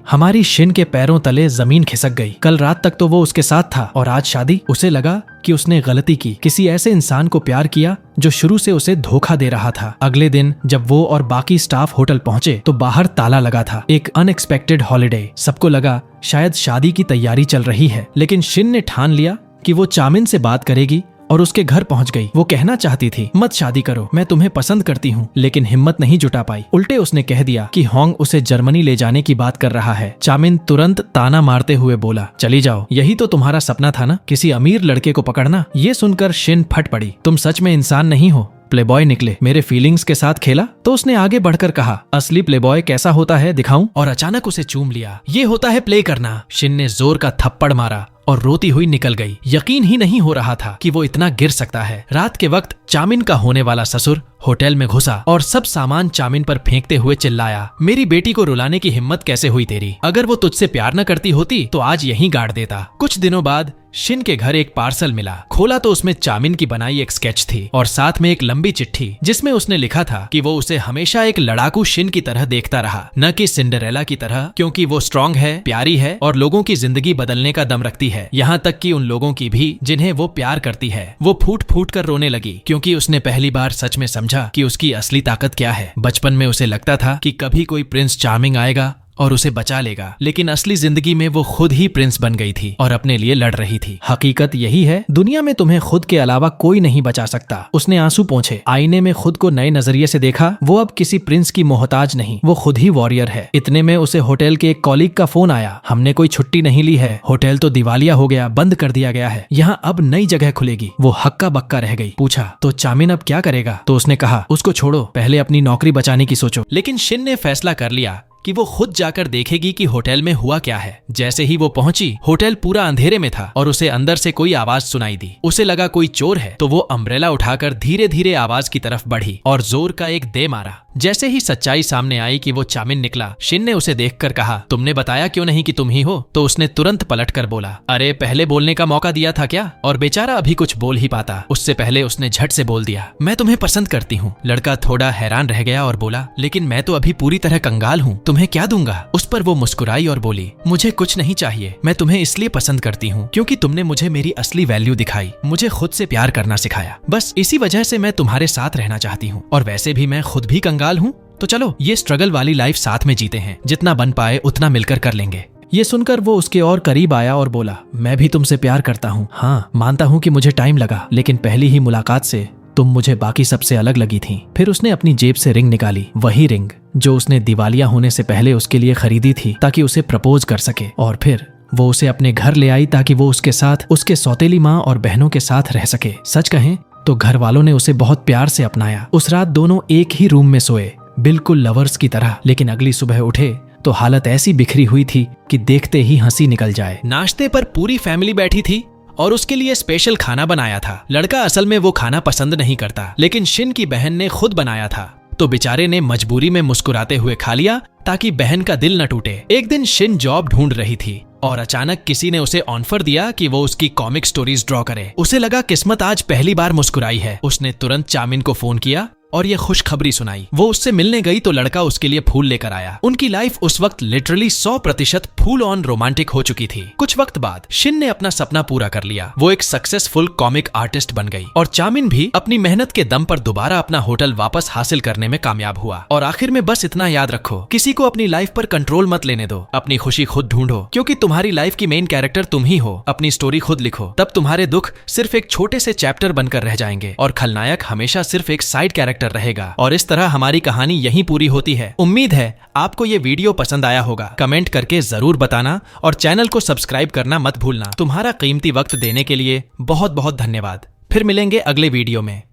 हमारी शिन के पैरों तले जमीन खिसक गई। कल रात तक तो वो उसके साथ था और आज शादी। उसे लगा कि उसने गलती की, किसी ऐसे इंसान को प्यार किया जो शुरू से उसे धोखा दे रहा था। अगले दिन जब वो और बाकी स्टाफ होटल पहुंचे तो बाहर ताला लगा था। एक अनएक्सपेक्टेड हॉलिडे। सबको लगा शायद शादी की तैयारी चल रही है, लेकिन शिन ने ठान लिया कि वो चामिन से बात करेगी और उसके घर पहुंच गई। वो कहना चाहती थी, मत शादी करो, मैं तुम्हें पसंद करती हूँ, लेकिन हिम्मत नहीं जुटा पाई। उल्टे उसने कह दिया कि होंग उसे जर्मनी ले जाने की बात कर रहा है। चामिन तुरंत ताना मारते हुए बोला, चली जाओ, यही तो तुम्हारा सपना था ना, किसी अमीर लड़के को पकड़ना। ये सुनकर शिन फट पड़ी, तुम सच में इंसान नहीं हो, प्लेबॉय निकले, मेरे फीलिंग्स के साथ खेला। तो उसने आगे बढ़कर कहा, असली प्लेबॉय कैसा होता है दिखाऊं? और अचानक उसे चूम लिया। ये होता है प्ले करना। शिन ने जोर का थप्पड़ मारा और रोती हुई निकल गई। यकीन ही नहीं हो रहा था कि वो इतना गिर सकता है। रात के वक्त चामिन का होने वाला ससुर होटल में घुसा और सब सामान चामिन पर फेंकते हुए चिल्लाया, मेरी बेटी को रुलाने की हिम्मत कैसे हुई तेरी? अगर वो तुझसे प्यार न करती होती तो आज यहीं गाड़ देता। कुछ दिनों बाद शिन के घर एक पार्सल मिला। खोला तो उसमें चामिन की बनाई एक स्केच थी और साथ में एक लंबी चिट्ठी जिसमें उसने लिखा था कि वो उसे हमेशा एक लड़ाकू शिन की तरह देखता रहा, न कि सिंड्रेला की तरह, क्योंकि वो स्ट्रांग है, प्यारी है और लोगों की जिंदगी बदलने का दम रखती है, यहाँ तक कि उन लोगों की भी जिन्हें वो प्यार करती है। वो फूट फूट कर रोने लगी, क्योंकि उसने पहली बार सच में समझा कि उसकी असली ताकत क्या है। बचपन में उसे लगता था कि कभी कोई प्रिंस चार्मिंग आएगा और उसे बचा लेगा, लेकिन असली जिंदगी में वो खुद ही प्रिंस बन गई थी और अपने लिए लड़ रही थी। हकीकत यही है, दुनिया में तुम्हें खुद के अलावा कोई नहीं बचा सकता। उसने आंसू पोंछे, आईने में खुद को नए नजरिए से देखा। वो अब किसी प्रिंस की मोहताज नहीं, वो खुद ही वॉरियर है। इतने में उसे होटल के एक कॉलीग का फोन आया, हमने कोई छुट्टी नहीं ली है, होटल तो दिवालिया हो गया, बंद कर दिया गया है, यहाँ अब नई जगह खुलेगी। वो हक्का बक्का रह गई। पूछा, तो चामिन अब क्या करेगा? तो उसने कहा, उसको छोड़ो, पहले अपनी नौकरी बचाने की सोचो। लेकिन शिन ने फैसला कर लिया कि वो खुद जाकर देखेगी कि होटल में हुआ क्या है। जैसे ही वो पहुंची, होटल पूरा अंधेरे में था और उसे अंदर से कोई आवाज सुनाई दी। उसे लगा कोई चोर है, तो वो अम्ब्रेला उठाकर धीरे धीरे आवाज की तरफ बढ़ी और जोर का एक दे मारा। जैसे ही सच्चाई सामने आई कि वो चामिन निकला, शिन ने उसे देखकर कहा, तुमने बताया क्यों नहीं कि तुम ही हो? तो उसने तुरंत पलटकर बोला, अरे पहले बोलने का मौका दिया था क्या? और बेचारा अभी कुछ बोल ही पाता, उससे पहले उसने झट से बोल दिया, मैं तुम्हें पसंद करती हूँ। लड़का थोड़ा हैरान रह गया और बोला, लेकिन मैं तो अभी पूरी तरह कंगाल हूँ, तुम्हें क्या दूंगा? उस पर वो मुस्कुराई और बोली, मुझे कुछ नहीं चाहिए, मैं तुम्हें इसलिए पसंद करती हूँ क्योंकि तुमने मुझे मेरी असली वैल्यू दिखाई, मुझे खुद से प्यार करना सिखाया। बस इसी वजह से मैं तुम्हारे साथ रहना चाहती हूँ, और वैसे भी मैं खुद भी कंगाल हूँ, तो चलो ये स्ट्रगल वाली लाइफ साथ में जीते हैं, जितना बन पाए उतना मिलकर कर लेंगे। ये सुनकर वो उसके और करीब आया और बोला, मैं भी तुमसे प्यार करता हूँ। हाँ, मानता हूँ कि मुझे टाइम लगा, लेकिन पहली ही मुलाकात से तुम मुझे बाकी सबसे अलग लगी थी। फिर उसने अपनी जेब से रिंग निकाली, वही रिंग जो उसने दिवालिया होने से पहले उसके लिए खरीदी थी ताकि उसे प्रपोज कर सके। और फिर वो उसे अपने घर ले आई ताकि वो उसके साथ, उसके सौतेली माँ और बहनों के साथ रह सके। सच कहें तो घर वालों ने उसे बहुत प्यार से अपनाया। उस रात दोनों एक ही रूम में सोए, बिल्कुल लवर्स की तरह। लेकिन अगली सुबह उठे तो हालत ऐसी बिखरी हुई थी कि देखते ही हंसी निकल जाए। नाश्ते पर पूरी फैमिली बैठी थी और उसके लिए स्पेशल खाना बनाया था। लड़का असल में वो खाना पसंद नहीं करता, लेकिन शिन की बहन ने खुद बनाया था, तो बेचारे ने मजबूरी में मुस्कुराते हुए खा लिया ताकि बहन का दिल न टूटे। एक दिन शिन जॉब ढूंढ रही थी और अचानक किसी ने उसे ऑफर दिया कि वो उसकी कॉमिक स्टोरीज ड्रॉ करे। उसे लगा किस्मत आज पहली बार मुस्कुराई है। उसने तुरंत चामिन को फोन किया और ये खुशखबरी सुनाई। वो उससे मिलने गई तो लड़का उसके लिए फूल लेकर आया। उनकी लाइफ उस वक्त लिटरली 100% फुल ऑन रोमांटिक हो चुकी थी। कुछ वक्त बाद शिन ने अपना सपना पूरा कर लिया। वो एक सक्सेसफुल कॉमिक आर्टिस्ट बन गई और चामिन भी अपनी मेहनत के दम पर दोबारा अपना होटल वापस हासिल करने में कामयाब हुआ। और आखिर में बस इतना याद रखो, किसी को अपनी लाइफ पर कंट्रोल मत लेने दो, अपनी खुशी खुद ढूंढो, क्योंकि तुम्हारी लाइफ की मेन कैरेक्टर तुम ही हो। अपनी स्टोरी खुद लिखो, तब तुम्हारे दुख सिर्फ एक छोटे से चैप्टर बनकर रह जाएंगे और खलनायक हमेशा सिर्फ एक साइड कैरेक्टर कैरेक्टर रहेगा। और इस तरह हमारी कहानी यहीं पूरी होती है। उम्मीद है आपको ये वीडियो पसंद आया होगा। कमेंट करके जरूर बताना और चैनल को सब्सक्राइब करना मत भूलना। तुम्हारा कीमती वक्त देने के लिए बहुत बहुत धन्यवाद। फिर मिलेंगे अगले वीडियो में।